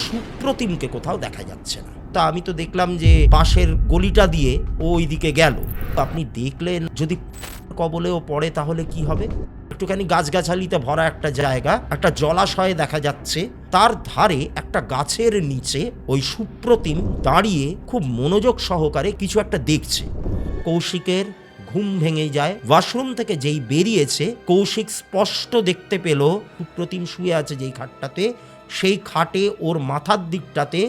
সুপ্রতিমকে কোথাও দেখা যাচ্ছে না। তা আমি তো দেখলাম যে পাশের গলিটা দিয়ে ও ওইদিকে গেল। আপনি দেখলেন যদি কবলেও পড়ে তাহলে কি হবে? একটুখানি গাছগাছালিতে ভরা একটা জায়গা, একটা জলাশয়ে দেখা যাচ্ছে, তার ধারে একটা গাছের নিচে ওই সুপ্রতিম দাঁড়িয়ে খুব মনোযোগ সহকারে কিছু একটা দেখছে। কৌশিকের ঘুম ভেঙে যায়। ওয়াশরুম থেকে যেই বেরিয়েছে কৌশিক স্পষ্ট দেখতে পেল সুপ্রতিম শুয়ে আছে যেই খাটটাতে, সেই খাটে ওর মাথার দিকটাতে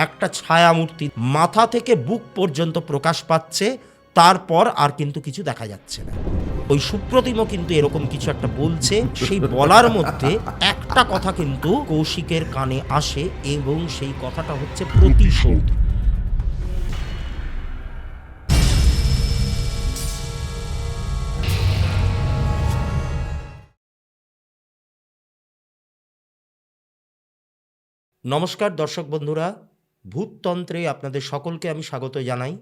একটা ছায়ামূর্তি মাথা থেকে বুক পর্যন্ত প্রকাশ পাচ্ছে। তারপর আর কিন্তু কিছু দেখা যাচ্ছে না। ওই সুপ্রতিমও কিন্তু এরকম কিছু একটা বলছে। সেই বলার মধ্যে একটা কথা কিন্তু কৌশিকের কানে আসে এবং সেই কথাটা হচ্ছে প্রতিশোধ। নমস্কার দর্শক বন্ধুরা, ভূততন্ত্রে আপনাদের সকলকে আমি স্বাগত জানাই।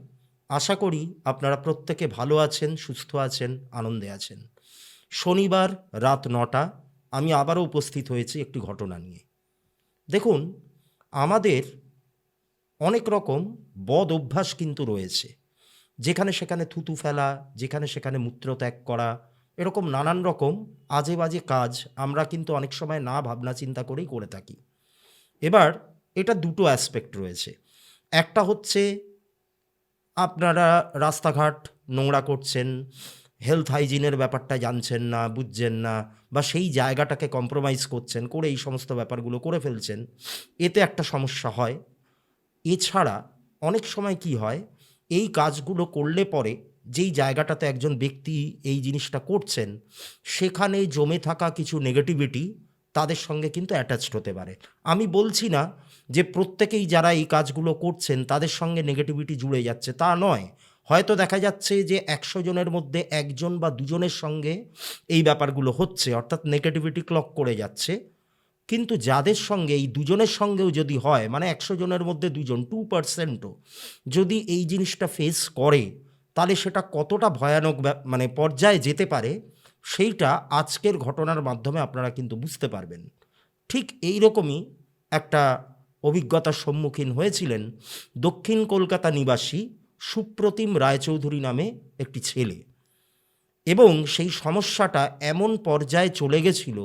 আশা করি আপনারা প্রত্যেকে ভালো আছেন, সুস্থ আছেন, আনন্দে আছেন। শনিবার রাত 9টা আমি আবারও উপস্থিত হয়েছি একটি ঘটনা নিয়ে। দেখুন, আমাদের অনেক রকম বদ অভ্যাস কিন্তু রয়েছে, যেখানে সেখানে থুতু ফেলা, যেখানে সেখানে মূত্রত্যাগ করা, এরকম নানান রকম আজে বাজে কাজ আমরা কিন্তু অনেক সময় না ভাবনা চিন্তা করেই করে থাকি। এবার এটা দুটো অ্যাসপেক্ট রয়েছে। একটা হচ্ছে আপনারা রাস্তাঘাট নোংরা করছেন, হেলথ হাইজিনের ব্যাপারটা জানছেন না, বুঝছেন না, বা সেই জায়গাটাকে কম্প্রোমাইজ করছেন, করে এই সমস্ত ব্যাপারগুলো করে ফেলছেন, এতে একটা সমস্যা হয়। এছাড়া অনেক সময় কি হয়, এই কাজগুলো করলে পরে যেই জায়গাটাতে একজন ব্যক্তি এই জিনিসটা করছেন, সেখানে জমে থাকা কিছু নেগেটিভিটি তাদের সঙ্গে কিন্তু অ্যাটাচড হতে পারে। আমি বলছি না যে প্রত্যেকেই যারা এই কাজগুলো করছেন তাদের সঙ্গে নেগেটিভিটি জুড়ে যাচ্ছে, তা নয়। হয়তো দেখা যাচ্ছে যে 100 জনের মধ্যে একজন বা দুজনের সঙ্গে এই ব্যাপারগুলো হচ্ছে, অর্থাৎ নেগেটিভিটি ক্লক করে যাচ্ছে। কিন্তু যাদের সঙ্গে এই দুজনের সঙ্গেও যদি হয়, মানে 100 জনের মধ্যে দুজন, 2%ও যদি এই জিনিসটা ফেস করে, তাহলে সেটা কতটা ভয়ানক মানে পর্যায়ে যেতে পারে, সেইটা আজকের ঘটনার মাধ্যমে আপনারা কিন্তু বুঝতে পারবেন। ঠিক এই রকমই একটা অভিজ্ঞতার সম্মুখীন হয়েছিলেন দক্ষিণ কলকাতা নিবাসী সুপ্রতিম রায়চৌধুরী নামে একটি ছেলে। এবং সেই সমস্যাটা এমন পর্যায়ে চলে গেছিল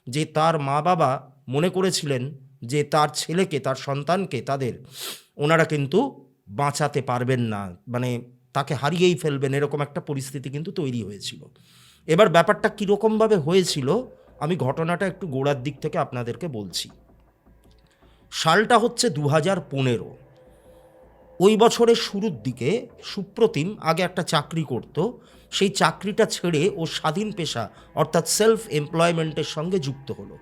যে তার মা বাবা মনে করেছিলেন যে তার ছেলেকে, তার সন্তানকে ওনারা কিন্তু বাঁচাতে পারবেন না, মানে তাকে হারিয়েই ফেলবেন, এরকম একটা পরিস্থিতি কিন্তু তৈরি হয়েছিল। এবার ব্যাপারটা কীরকমভাবে হয়েছিল আমি ঘটনাটা একটু গোড়ার দিক থেকে আপনাদেরকে বলছি। সালটা হচ্ছে 2015। ওই বছরের শুরুর দিকে সুপ্রতিম আগে একটা চাকরি করত। সেই চাকরিটা ছেড়ে ও স্বাধীন পেশা অর্থাৎ সেলফ এমপ্লয়মেন্টের সঙ্গে যুক্ত হলো।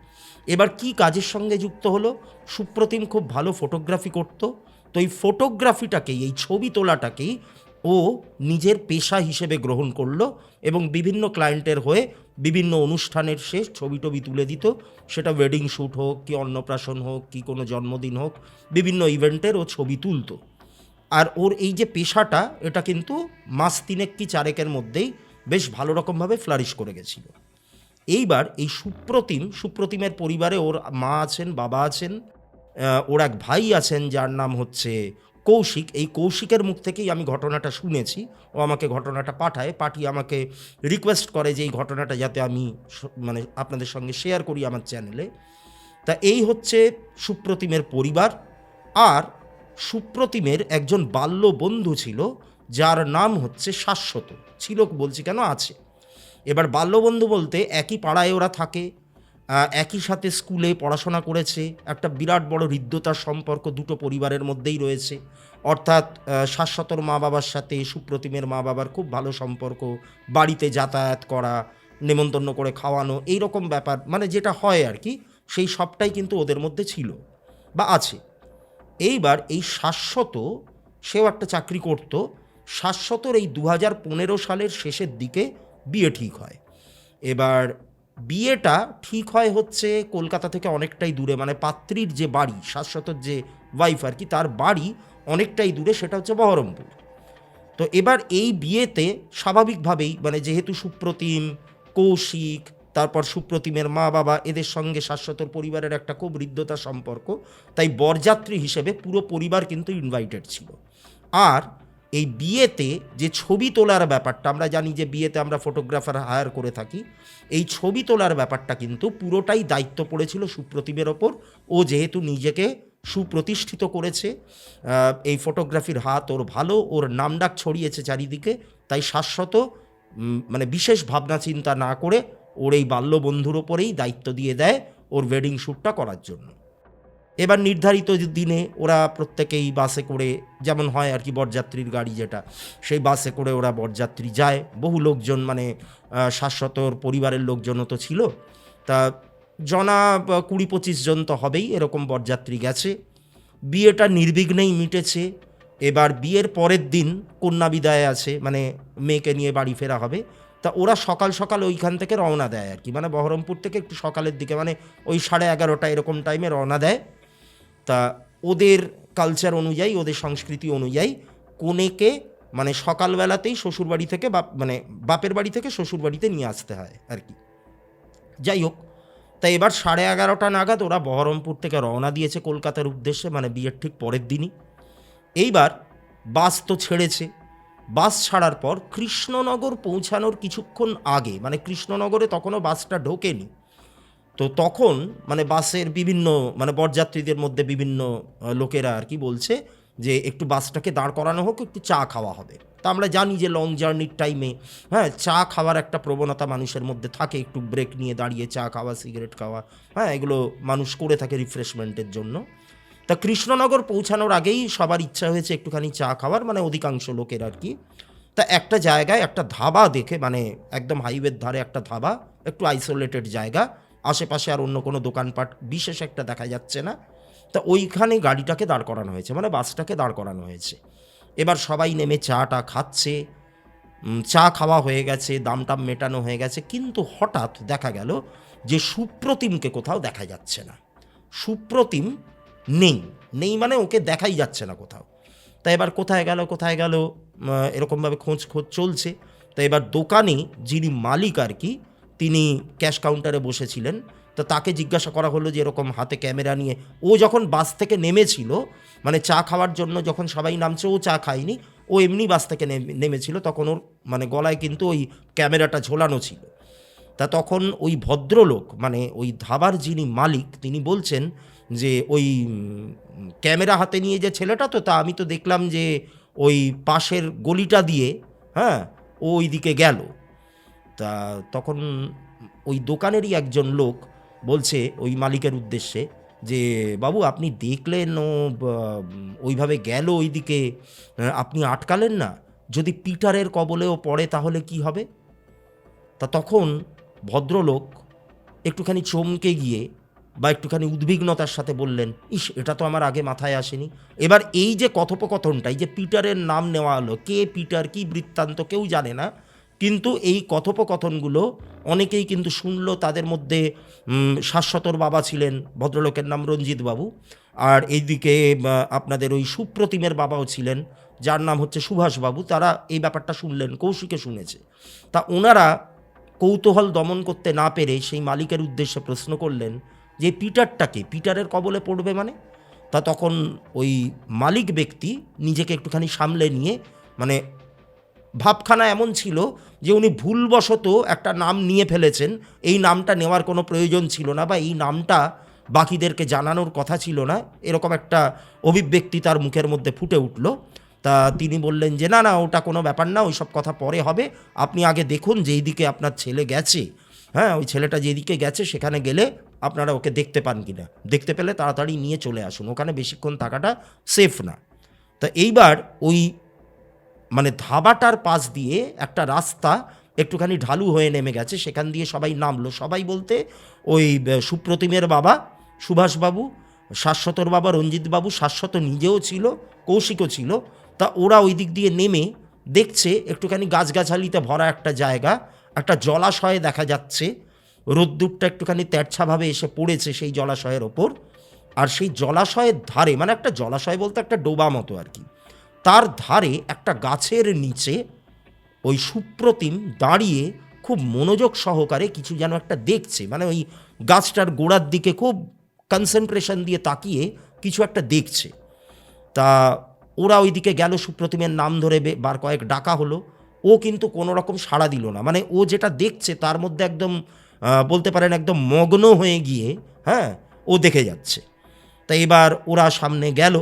এবার কি কাজের সঙ্গে যুক্ত হলো? সুপ্রতিম খুব ভালো ফটোগ্রাফি করত। তো এই ফটোগ্রাফিটাকেই, এই ছবি তোলাটাকেই ও নিজের পেশা হিসেবে গ্রহণ করলো এবং বিভিন্ন ক্লায়েন্টের হয়ে বিভিন্ন অনুষ্ঠানের শেষ ছবি টবি তুলে দিত। সেটা ওয়েডিং শ্যুট হোক, কি অন্নপ্রাশন হোক, কি কোনো জন্মদিন হোক, বিভিন্ন ইভেন্টের ও ছবি তুলতো। আর ওর এই যে পেশাটা, এটা কিন্তু মাস 3 কি 4 মধ্যেই বেশ ভালো রকমভাবে ফ্লারিশ করে গেছিল। এইবার এই সুপ্রতিমের পরিবারে ওর মা আছেন, বাবা আছেন, ওর এক ভাই আছেন যার নাম হচ্ছে কৌশিক। এই কৌশিকের মুখ থেকেই আমি ঘটনাটা শুনেছি। ও আমাকে ঘটনাটা পাঠিয়ে আমাকে রিকোয়েস্ট করে যে এই ঘটনাটা যাতে আমি মানে আপনাদের সঙ্গে শেয়ার করি আমার চ্যানেলে। তা এই হচ্ছে সুপ্রতিমের পরিবার। আর সুপ্রতিমের একজন বাল্য বন্ধু ছিল যার নাম হচ্ছে শাশ্বত। ছিল বলছি কেন, আছে। এবার বাল্যবন্ধু বলতে একই পাড়ায় ওরা থাকে, একই সাথে স্কুলে পড়াশোনা করেছে। একটা বিরাট বড় হৃদ্যতার সম্পর্ক দুটো পরিবারের মধ্যেই রয়েছে। অর্থাৎ শাশ্বতর মা বাবার সাথে সুপ্রতিমের মা বাবার খুব ভালো সম্পর্ক, বাড়িতে যাতায়াত করা, নেমন্তন্ন করে খাওয়ানো, এই রকম ব্যাপার, মানে যেটা হয় আর কি, সেই সবটাই কিন্তু ওদের মধ্যে ছিল বা আছে। এইবার এই শাশ্বত, সেও একটা চাকরি করত। শাশ্বতর এই 2015 সালের শেষের দিকে বিয়ে ঠিক হয়। এবার বিয়েটা ঠিক হয় হচ্ছে কলকাতা থেকে অনেকটাই দূরে, মানে পাত্রীর যে বাড়ি, শাশ্বতর যে ওয়াইফ আর কি, তার বাড়ি অনেকটাই দূরে, সেটা হচ্ছে বহরমপুর। তো এবার এই বিয়েতে স্বাভাবিকভাবেই, মানে যেহেতু সুপ্রতিম, কৌশিক, তারপর সুপ্রতিমের মা বাবা, এদের সঙ্গে শাশ্বতর পরিবারের একটা খুব হৃদ্যতার সম্পর্ক, তাই বরযাত্রী হিসেবে পুরো পরিবার কিন্তু ইনভাইটেড ছিল। আর এই বিয়েতে যে ছবি তোলার ব্যাপারটা, আমরা জানি যে বিয়েতে আমরা ফটোগ্রাফার হায়ার করে থাকি, এই ছবি তোলার ব্যাপারটা কিন্তু পুরোটাই দায়িত্ব পড়েছিল সুপ্রতিমের ওপর। ও যেহেতু নিজেকে সুপ্রতিষ্ঠিত করেছে, এই ফটোগ্রাফির হাত ওর ভালো, ওর নামডাক ছড়িয়েছে চারিদিকে, তাই শাশ্বত মানে বিশেষ ভাবনা চিন্তা না করে ওর এই বাল্যবন্ধুর ওপরেই দায়িত্ব দিয়ে দেয় ওর ওয়েডিং শ্যুটটা করার জন্য। এবার নির্ধারিত দিনে ওরা প্রত্যেকেই বাসে করে, যেমন হয় আর কি বরযাত্রীর গাড়ি যেটা, সেই বাসে করে ওরা বরযাত্রী যায়। বহু লোকজন, মানে শাশ্বতর পরিবারের লোকজনও তো ছিল, তা জনা 20-25 জন তো হবেই, এরকম বরযাত্রী গেছে। বিয়েটা নির্বিঘ্নেই মিটেছে। এবার বিয়ের পরের দিন কন্যা বিদায় আছে, মানে মেয়েকে নিয়ে বাড়ি ফেরা হবে। তা ওরা সকাল সকাল ওইখান থেকে রওনা দেয় আর কি, মানে বহরমপুর থেকে একটু সকালের দিকে, মানে ওই 11:30 এরকম টাইমে রওনা দেয়। তা ওদের কালচার অনুযায়ী, ওদের সংস্কৃতি অনুযায়ী কনেকে মানে সকালবেলাতেই শ্বশুরবাড়ি থেকে মানে বাপের বাড়ি থেকে শ্বশুরবাড়িতে নিয়ে আসতে হয় আর কি। যাই হোক, তাই এবার 11:30 নাগাদ ওরা বহরমপুর থেকে রওনা দিয়েছে কলকাতার উদ্দেশ্যে, মানে বিয়ের ঠিক পরের দিনই। এইবার বাস তো ছেড়েছে। বাস ছাড়ার পর কৃষ্ণনগর পৌঁছানোর কিছুক্ষণ আগে, মানে কৃষ্ণনগরে তখনও বাসটা ঢোকেনি, তো তখন মানে বাসের বিভিন্ন, মানে বরযাত্রীদের মধ্যে বিভিন্ন লোকেরা আর কি বলছে যে একটু বাসটাকে দাঁড় করানো হোক, একটু চা খাওয়া হবে। তা আমরা জানি যে লং জার্নির টাইমে চা খাওয়ার একটা প্রবণতা মানুষের মধ্যে থাকে, একটু ব্রেক নিয়ে দাঁড়িয়ে চা খাওয়া, সিগারেট খাওয়া, এগুলো মানুষ করে থাকে রিফ্রেশমেন্টের জন্য। তা কৃষ্ণনগর পৌঁছানোর আগেই সবার ইচ্ছা হয়েছে একটুখানি চা খাওয়ার, মানে অধিকাংশ লোকের আর কি। তা একটা জায়গায় একটা ধাবা দেখে, মানে একদম হাইওয়ের ধারে একটা ধাবা, একটু আইসোলেটেড জায়গা, আশেপাশে আর অন্য কোনো দোকানপাট বিশেষ একটা দেখা যাচ্ছে না, তা ওইখানে গাড়িটাকে দাঁড় করানো হয়েছে, মানে বাসটাকে দাঁড় করানো হয়েছে। এবার সবাই নেমে চাটা খাচ্ছে। চা খাওয়া হয়ে গেছে, দামটাম মেটানো হয়ে গেছে, কিন্তু হঠাৎ দেখা গেল যে সুপ্রতিমকে কোথাও দেখা যাচ্ছে না। সুপ্রতিম নেই, নেই মানে ওকে দেখাই যাচ্ছে না কোথাও। তা এবার কোথায় গেল এরকমভাবে খোঁজ চলছে। তা এবার দোকানে যিনি মালিক আর কি, তিনি ক্যাশ কাউন্টারে বসেছিলেন। তো তাকে জিজ্ঞাসা করা হলো যে এরকম হাতে ক্যামেরা নিয়ে, ও যখন বাস থেকে নেমেছিল, মানে চা খাওয়ার জন্য যখন সবাই নামছে, ও চা খায়নি, ও এমনি বাস থেকে নেমেছিল, তখন ওর মানে গলায় কিন্তু ওই ক্যামেরাটা ঝোলানো ছিল। তা তখন ওই ভদ্রলোক, মানে ওই ধাবার যিনি মালিক, তিনি বলছেন যে ওই ক্যামেরা হাতে নিয়ে যে ছেলেটা, তো তা আমি তো দেখলাম যে ওই পাশের গলিটা দিয়ে ও ওই দিকে গেল। তা তখন ওই দোকানেরই একজন লোক বলছে ওই মালিকের উদ্দেশ্যে যে বাবু, আপনি দেখলেন ও ওইভাবে গেল ওই দিকে, আপনি আটকালেন না? যদি পিটারের কবলেও পড়ে তাহলে কি হবে? তা তখন ভদ্রলোক একটুখানি চমকে গিয়ে বা একটুখানি উদ্বিগ্নতার সাথে বললেন, ইস, এটা তো আমার আগে মাথায় আসেনি। এবার এই যে কথোপকথনটা, এই যে পিটারের নাম নেওয়া হলো, কে পিটার, কি বৃত্তান্ত কেউ জানে না, কিন্তু এই কথোপকথনগুলো অনেকেই কিন্তু শুনলো। তাদের মধ্যে শাশ্বতর বাবা ছিলেন, ভদ্রলোকের নাম রঞ্জিত বাবু, আর এইদিকে আপনাদের ওই সুপ্রতিমের বাবাও ছিলেন, যার নাম হচ্ছে সুভাষবাবু। তারা এই ব্যাপারটা শুনলেন, কৌশিকে শুনেছে। তা ওনারা কৌতূহল দমন করতে না পেরে সেই মালিকের উদ্দেশ্যে প্রশ্ন করলেন যে পিটারটাকে, পিটারের কবলে পড়বে মানে? তা তখন ওই মালিক ব্যক্তি নিজেকে একটুখানি সামলে নিয়ে, মানে ভাবখানা এমন ছিল যে উনি ভুলবশত একটা নাম নিয়ে ফেলেছেন, এই নামটা নেওয়ার কোনো প্রয়োজন ছিল না, বা এই নামটা বাকিদেরকে জানানোর কথা ছিল না, এরকম একটা অভিব্যক্তি তার মুখের মধ্যে ফুটে উঠল। তা তিনি বললেন যে না না, ওটা কোনো ব্যাপার না, ওই সব কথা পরে হবে, আপনি আগে দেখুন যেই দিকে আপনার ছেলে গেছে, ওই ছেলেটা যেদিকে গেছে সেখানে গেলে আপনারা ওকে দেখতে পান কিনা, দেখতে পেলে তাড়াতাড়ি নিয়ে চলে আসুন, ওখানে বেশিক্ষণ থাকাটা সেফ না। তা এইবার ওই মানে ধাবাটার পাশ দিয়ে একটা রাস্তা একটুখানি ঢালু হয়ে নেমে গেছে, সেখান দিয়ে সবাই নামলো। সবাই বলতে ওই সুপ্রতিমের বাবা সুভাষবাবু, শাশ্বতর বাবা রঞ্জিতবাবু, শাশ্বত নিজেও ছিল, কৌশিকও ছিল। তা ওরা ওই দিক দিয়ে নেমে দেখছে একটুখানি গাছগাছালিতে ভরা একটা জায়গা, একটা জলাশয় দেখা যাচ্ছে, রোদ্দুরটা একটুখানি তেরছাভাবে এসে পড়েছে সেই জলাশয়ের ওপর। আর সেই জলাশয়ের ধারে, মানে একটা জলাশয় বলতে একটা ডোবা মতো আর কি, তার ধারে একটা গাছের নিচে ওই সুপ্রতিম দাঁড়িয়ে খুব মনোযোগ সহকারে কিছু যেন একটা দেখছে, মানে ওই গাছটার গোড়ার দিকে খুব কনসেন্ট্রেশন দিয়ে তাকিয়ে কিছু একটা দেখছে। তা ওরা ওইদিকে গেল, সুপ্রতিমের নাম ধরে বার কয়েক ডাকা হলো, ও কিন্তু কোনো রকম সাড়া দিল না। মানে ও যেটা দেখছে তার মধ্যে একদম বলতে পারেন একদম মগ্ন হয়ে গিয়ে, হ্যাঁ, ও দেখে যাচ্ছে। তা এবার ওরা সামনে গেল,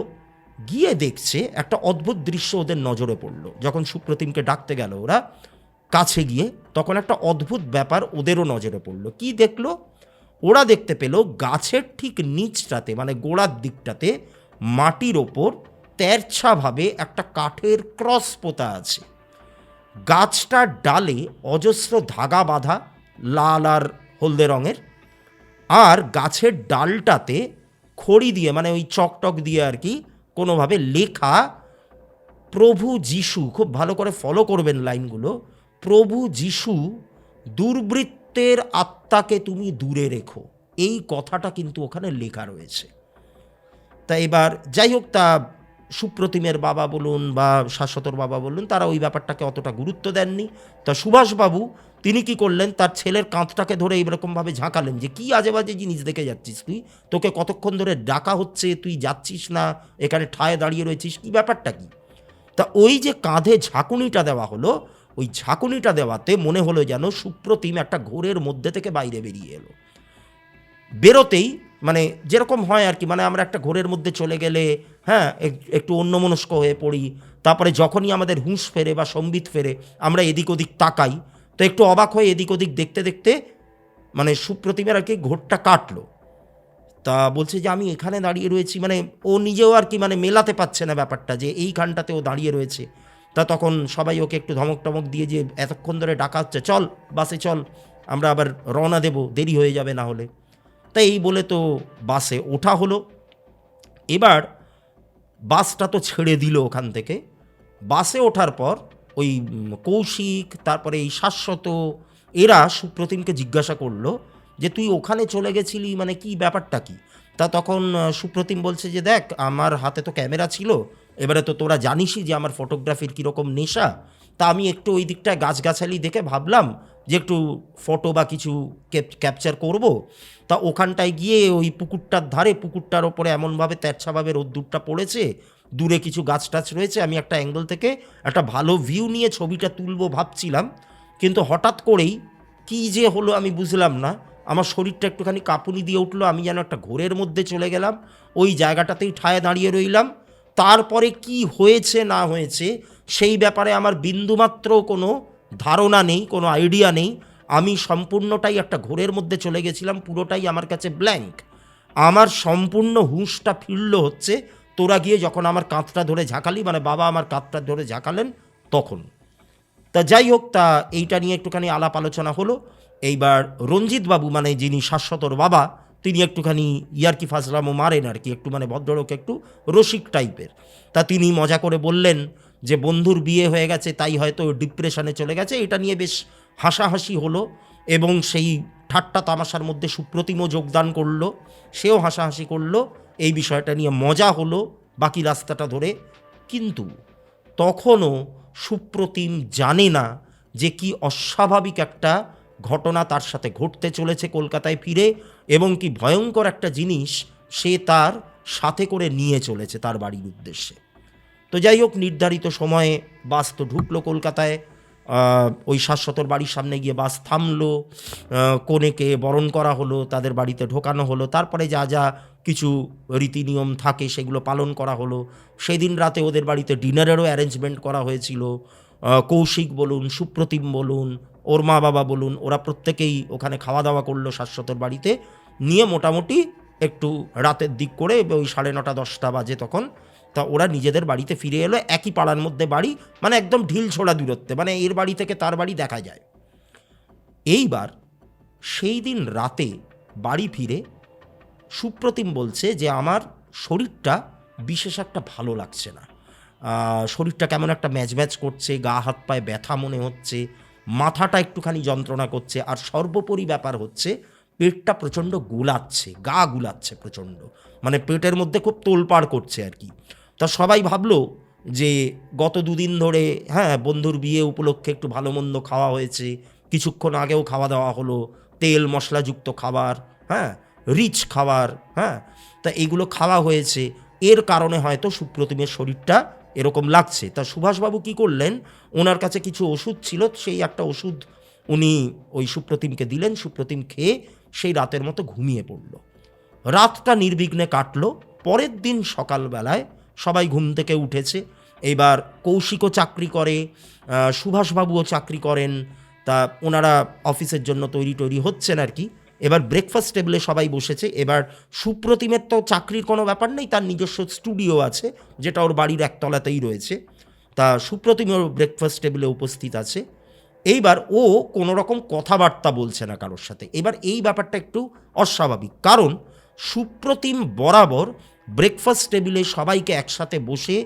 গিয়ে দেখছে একটা অদ্ভুত দৃশ্য ওদের নজরে পড়ল। যখন সুপ্রতিমকে ডাকতে গেল ওরা কাছে গিয়ে, তখন একটা অদ্ভুত ব্যাপার ওদেরও নজরে পড়ল। কি দেখলো? ওরা দেখতে পেল গাছের ঠিক নিচটাতে, মানে গোড়ার দিকটাতে মাটির ওপর তেরছাভাবে একটা কাঠের ক্রস পোতা আছে। গাছটার ডালে অজস্র ধাগা বাঁধা, লাল আর হলদে রঙের, আর গাছের ডালটাতে খড়ি দিয়ে, মানে ওই চকটক দিয়ে আর কি, কোনোভাবে লেখা প্রভু যিশু, খুব ভালো করে ফলো করবেন লাইনগুলো, প্রভু যিশু দুর্বৃত্তের আত্মাকে তুমি দূরে রেখো, এই কথাটা কিন্তু ওখানে লেখা রয়েছে। তা এবার যাই হোক, তা সুপ্রতিমের বাবা বলুন বা শাশ্বতর বাবা বলুন, তারা ওই ব্যাপারটাকে অতটা গুরুত্ব দেননি। তা সুভাষবাবু তিনি কি করলেন, তার ছেলের কাঁধটাকে ধরে এইরকমভাবে ঝাঁকালেন যে কী আজে বাজে জিনিস দেখে যাচ্ছিস তুই, তোকে কতক্ষণ ধরে ডাকা হচ্ছে, তুই যাচ্ছিস না, এখানে ঠায় দাঁড়িয়ে রয়েছিস, কী ব্যাপারটা কী? তা ওই যে কাঁধে ঝাঁকুনিটা দেওয়া হলো, ওই ঝাঁকুনিটা দেওয়াতে মনে হলো যেন সুপ্রতিম একটা ঘোরের মধ্যে থেকে বাইরে বেরিয়ে এলো। বেরোতেই মানে যেরকম হয় আর কি, মানে আমরা একটা ঘোরের মধ্যে চলে গেলে, হ্যাঁ, একটু অন্যমনস্ক হয়ে পড়ি, তারপরে যখনই আমাদের হুঁশ ফেরে বা সম্বিত ফেরে আমরা এদিক ওদিক তাকাই, তো একটু অবাক হয়ে এদিক ওদিক দেখতে দেখতে মানে সুপ্রতিমের আর কি ঘোরটা কাটলো। তা বলছে যে আমি এখানে দাঁড়িয়ে রয়েছি, মানে ও নিজেও আর কি মানে মেলাতে পারছে না ব্যাপারটা যে এইখানটাতে ও দাঁড়িয়ে রয়েছে। তা তখন সবাই ওকে একটু ধমক টমক দিয়ে, যে এতক্ষণ ধরে ডাকা হচ্ছে, চল বাসে চল, আমরা আবার রওনা দেব, দেরি হয়ে যাবে না হলে। তাই এই বলে তো বাসে ওঠা হলো। এবার বাসটা তো ছেড়ে দিল ওখান থেকে। বাসে ওঠার পর ওই কৌশিক, তারপরে এই শাশ্বত, এরা সুপ্রতিমকে জিজ্ঞাসা করলো যে তুই ওখানে চলে গেছিলি, মানে কি ব্যাপারটা কি? তা তখন সুপ্রতিম বলছে যে দেখ, আমার হাতে তো ক্যামেরা ছিল, এবারে তো তোরা জানিসই যে আমার ফটোগ্রাফির কীরকম নেশা। তা আমি একটু ওই দিকটায় গাছগাছালি দেখে ভাবলাম যে একটু ফটো বা কিছু ক্যাপচার করব। তা ওখানটায় গিয়ে ওই পুকুরটার ধারে, পুকুরটার ওপরে এমনভাবে তেরছাভাবে রোদ্দুরটা পড়েছে, দূরে কিছু গাছ টাছ রয়েছে, আমি একটা অ্যাঙ্গেল থেকে একটা ভালো ভিউ নিয়ে ছবিটা তুলবো ভাবছিলাম, কিন্তু হঠাৎ করেই কী যে হলো আমি বুঝলাম না, আমার শরীরটা একটুখানি কাঁপুনি দিয়ে উঠলো, আমি যেন একটা ঘোরের মধ্যে চলে গেলাম, ওই জায়গাটাতেই ঠায় দাঁড়িয়ে রইলাম। তারপরে কি হয়েছে না হয়েছে সেই ব্যাপারে আমার বিন্দুমাত্র কোনো ধারণা নেই, কোনো আইডিয়া নেই। আমি সম্পূর্ণটাই একটা ঘোরের মধ্যে চলে গেছিলাম, পুরোটাই আমার কাছে ব্ল্যাঙ্ক। আমার সম্পূর্ণ হুঁশটা ফিরল হচ্ছে তোরা গিয়ে যখন আমার কাঁধটা ধরে ঝাঁকালি, মানে বাবা আমার কাঁধটা ধরে ঝাঁকালেন তখন। তা যাই হোক, তা এইটা নিয়ে একটুখানি আলাপ আলোচনা হলো। এইবার রঞ্জিতবাবু, মানে যিনি শাশ্বতর বাবা, তিনি একটুখানি ইয়ার্কি ফাজলামও মারেন আর কি, একটু মানে ভদ্রলোক, একটু রসিক টাইপের। তা তিনি মজা করে বললেন যে বন্ধুর বিয়ে হয়ে গেছে, তাই হয়তো ডিপ্রেশনে চলে গেছে। এটা নিয়ে বেশ হাসাহাসি হলো, এবং সেই ঠাট্টা তামাশার মধ্যে সুপ্রতিমও যোগদান করলো, সেও হাসাহাসি করলো, এই বিষয়টা নিয়ে মজা হলো বাকি রাস্তাটা ধরে। কিন্তু তখনও সুপ্রতিম জানে না যে কি অস্বাভাবিক একটা ঘটনা তার সাথে ঘটতে চলেছে কলকাতায় ফিরে, এবং কি ভয়ঙ্কর একটা জিনিস সে তার সাথে করে নিয়ে চলেছে তার বাড়ির উদ্দেশ্যে। তো যাই হোক, নির্ধারিত সময়ে বাস তো ঢুকলো কলকাতায়। ওই শাশ্বতর বাড়ির সামনে গিয়ে বাস থামলো, কনেকে বরণ করা হলো, তাদের বাড়িতে ঢোকানো হলো, তারপরে যা যা কিছু রীতিনিয়ম থাকে সেগুলো পালন করা হলো। সেদিন রাতে ওদের বাড়িতে ডিনারেরও অ্যারেঞ্জমেন্ট করা হয়েছিল। কৌশিক বলুন, সুপ্রতিম বলুন, ওর মা বাবা বলুন, ওরা প্রত্যেকেই ওখানে খাওয়া দাওয়া করলো শাশ্বতর বাড়িতে নিয়ে। মোটামুটি একটু রাতের দিক করে, ওই 9:30 10টা বাজে তখন। তা ওরা নিজেদের বাড়িতে ফিরে এলো, একই পাড়ার মধ্যে বাড়ি, মানে একদম ঢিল ছোড়া দূরত্বে, মানে এর বাড়ি থেকে তার বাড়ি দেখা যায়। এইবার সেই দিন রাতে বাড়ি ফিরে সুপ্রতিম বলছে যে আমার শরীরটা বিশেষ একটা ভালো লাগছে না, শরীরটা কেমন একটা ম্যাচ ম্যাচ করছে, গা হাত পায়ে ব্যথা মনে হচ্ছে, মাথাটা একটুখানি যন্ত্রণা করছে, আর সর্বোপরি ব্যাপার হচ্ছে পেটটা প্রচণ্ড গুলাচ্ছে, গা গুলাচ্ছে প্রচণ্ড, মানে পেটের মধ্যে খুব তোলপাড় করছে আর কি। তা সবাই ভাবলো যে গত 2 দিন ধরে, হ্যাঁ, বন্ধুর বিয়ে উপলক্ষে একটু ভালো মন্দ খাওয়া হয়েছে, কিছুক্ষণ আগেও খাওয়া দাওয়া হলো, তেল মশলাযুক্ত খাবার, হ্যাঁ, রিচ খাবার, হ্যাঁ, তা এইগুলো খাওয়া হয়েছে, এর কারণে হয়তো সুপ্রতিমের শরীরটা এরকম লাগছে। তা সুভাষবাবু কি করলেন, ওনার কাছে কিছু ওষুধ ছিল, সেই একটা ওষুধ উনি ওই সুপ্রতিমকে দিলেন। সুপ্রতিম খেয়ে সেই রাতের মতো ঘুমিয়ে পড়ল। রাতটা নির্বিঘ্নে কাটল। পরের দিন সকালবেলায় সবাই ঘুম থেকে উঠেছে। এবার কৌশিকও চাকরি করে, সুভাষবাবুও চাকরি করেন, তা ওনারা অফিসের জন্য তৈরি হচ্ছেন আর কি। এবার ব্রেকফাস্ট টেবিলে সবাই বসেছে। এবার সুপ্রতিমের তো চাকরির কোনো ব্যাপার নেই, তার নিজস্ব স্টুডিও আছে যেটা ওর বাড়ির একতলাতেই রয়েছে। তা সুপ্রতিমের ব্রেকফাস্ট টেবিলে উপস্থিত আছে। এইবার ও কোনো রকম কথাবার্তা বলছে না কারোর সাথে। এবার এই ব্যাপারটা একটু অস্বাভাবিক, কারণ সুপ্রতিম বরাবর ব্রেকফাস্ট টেবিলে সবাইকে একসাথে বসে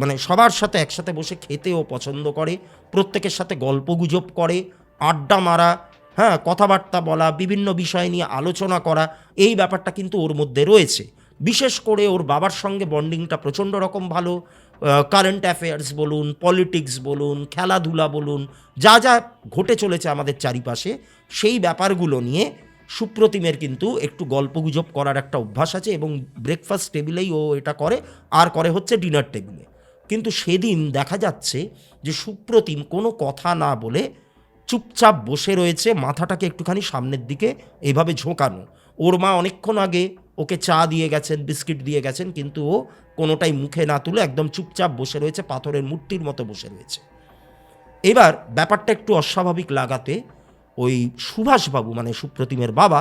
মানে সবার সাথে একসাথে বসে খেতেও পছন্দ করে, প্রত্যেকের সাথে গল্পগুজব করে, আড্ডা মারা, হ্যাঁ, কথাবার্তা বলা, বিভিন্ন বিষয় নিয়ে আলোচনা করা, এই ব্যাপারটা কিন্তু ওর মধ্যে রয়েছে। বিশেষ করে ওর বাবার সঙ্গে বন্ডিংটা প্রচণ্ড রকম ভালো। কারেন্ট অ্যাফেয়ার্স বলুন, পলিটিক্স বলুন, খেলাধুলা বলুন, যা যা ঘটে চলেছে আমাদের চারিপাশে, সেই ব্যাপারগুলো নিয়ে সুপ্রতিমের কিন্তু একটু গল্পগুজব করার একটা অভ্যাস আছে, এবং ব্রেকফাস্ট টেবিলেই ও এটা করে, আর করে হচ্ছে ডিনার টেবিলে। কিন্তু সেদিন দেখা যাচ্ছে যে সুপ্রতিম কোনো কথা না বলে চুপচাপ বসে রয়েছে, মাথাটাকে একটুখানি সামনের দিকে এইভাবে ঝোঁকানো। ওর মা অনেকক্ষণ আগে ওকে চা দিয়ে গেছেন, বিস্কিট দিয়ে গেছেন, কিন্তু ও কোনোটাই মুখে না তুলে একদম চুপচাপ বসে রয়েছে, পাথরের মূর্তির মতো বসে রয়েছে। এবার ব্যাপারটা একটু অস্বাভাবিক লাগাতে ওই সুভাষবাবু মানে সুপ্রতিমের বাবা,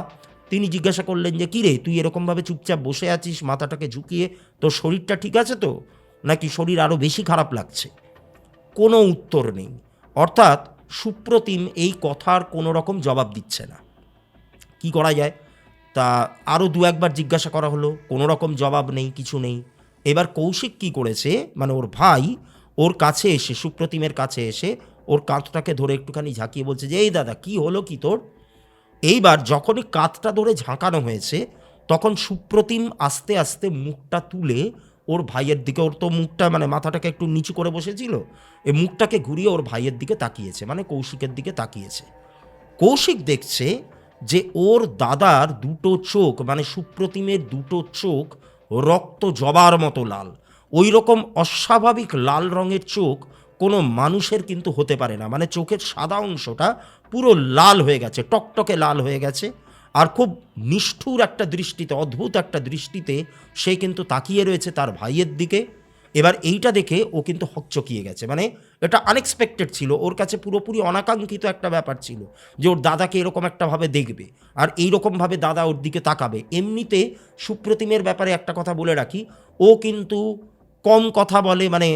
তিনি জিজ্ঞাসা করলেন যে কী রে, তুই এরকমভাবে চুপচাপ বসে আছিস মাথাটাকে ঝুঁকিয়ে, তোর শরীরটা ঠিক আছে তো, নাকি শরীর আরও বেশি খারাপ লাগছে? কোনো উত্তর নেই। অর্থাৎ সুপ্রতিম এই কথার কোনো রকম জবাব দিচ্ছে না। কি করা যায়? তা আরও দু একবার জিজ্ঞাসা করা হলো, কোনো রকম জবাব নেই, কিছু নেই। এবার কৌশিক কি করেছে, মানে ওর ভাই ওর কাছে এসে, সুপ্রতিমের কাছে এসে ওর কাঁধটাকে ধরে একটুখানি ঝাঁকিয়ে বলছে যে এই দাদা, কি হলো কি তোর? এইবার যখনই কাঁধটা ধরে ঝাঁকানো হয়েছে, তখন সুপ্রতিম আস্তে আস্তে মুখটা তুলে ওর ভাইয়ের দিকে, ওর তো মুখটা মানে মাথাটাকে একটু নিচু করে বসেছিল, এই মুখটাকে ঘুরিয়ে ওর ভাইয়ের দিকে তাকিয়েছে, মানে কৌশিকের দিকে তাকিয়েছে। কৌশিক দেখছে যে ওর দাদার দুটো চোখ, মানে সুপ্রতিমের দুটো চোখ রক্ত জবার মতো লাল। ওই রকম অস্বাভাবিক লাল রঙের চোখ কোনো মানুষের কিন্তু হতে পারে না, মানে চোখের সাদা অংশটা পুরো লাল হয়ে গেছে, টকটকে লাল হয়ে গেছে। আর খুব নিষ্ঠুর একটা দৃষ্টিতে, অদ্ভুত একটা দৃষ্টিতে সে কিন্তু তাকিয়ে রয়েছে তার ভাইয়ের দিকে। এবার এইটা দেখে ও কিন্তু হকচকিয়ে গেছে, মানে এটা আনএক্সপেক্টেড ছিল, ওর কাছে পুরোপুরি অনাকাঙ্ক্ষিত একটা ব্যাপার ছিল যে ওর দাদাকে এরকম একটাভাবে দেখবে আর এইরকমভাবে দাদা ওর দিকে তাকাবে। এমনিতে সুপ্রতিমের ব্যাপারে একটা কথা বলে রাখি, ও কিন্তু কম কথা বলে, মানে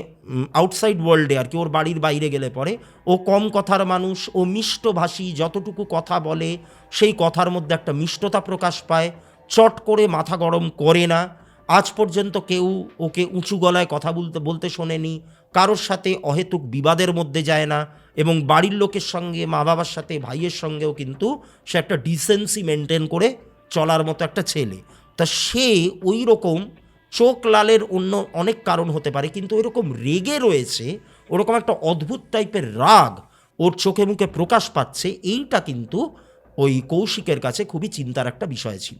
আউটসাইড ওয়ার্ল্ডে আর কি, ওর বাড়ির বাইরে গেলে পরে ও কম কথার মানুষ, ও মিষ্টভাষী, যতটুকু কথা বলে সেই কথার মধ্যে একটা মিষ্টতা প্রকাশ পায়, চট করে মাথা গরম করে না। আজ পর্যন্ত কেউ ওকে উঁচু গলায় কথা বলতে শোনেনি, কারোর সাথে অহেতুক বিবাদের মধ্যে যায় না, এবং বাড়ির লোকের সঙ্গে, মা বাবার সাথে, ভাইয়ের সঙ্গেও কিন্তু সে একটা ডিসেন্সি মেনটেন করে চলার মতো একটা ছেলে। তা সে ওই রকম চোখ লালের অন্য অনেক কারণ হতে পারে, কিন্তু এরকম রেগে রয়েছে, ওরকম একটা অদ্ভুত টাইপের রাগ ওর চোখে মুখে প্রকাশ পাচ্ছে, এইটা কিন্তু ওই কৌশিকের কাছে খুবই চিন্তার একটা বিষয় ছিল।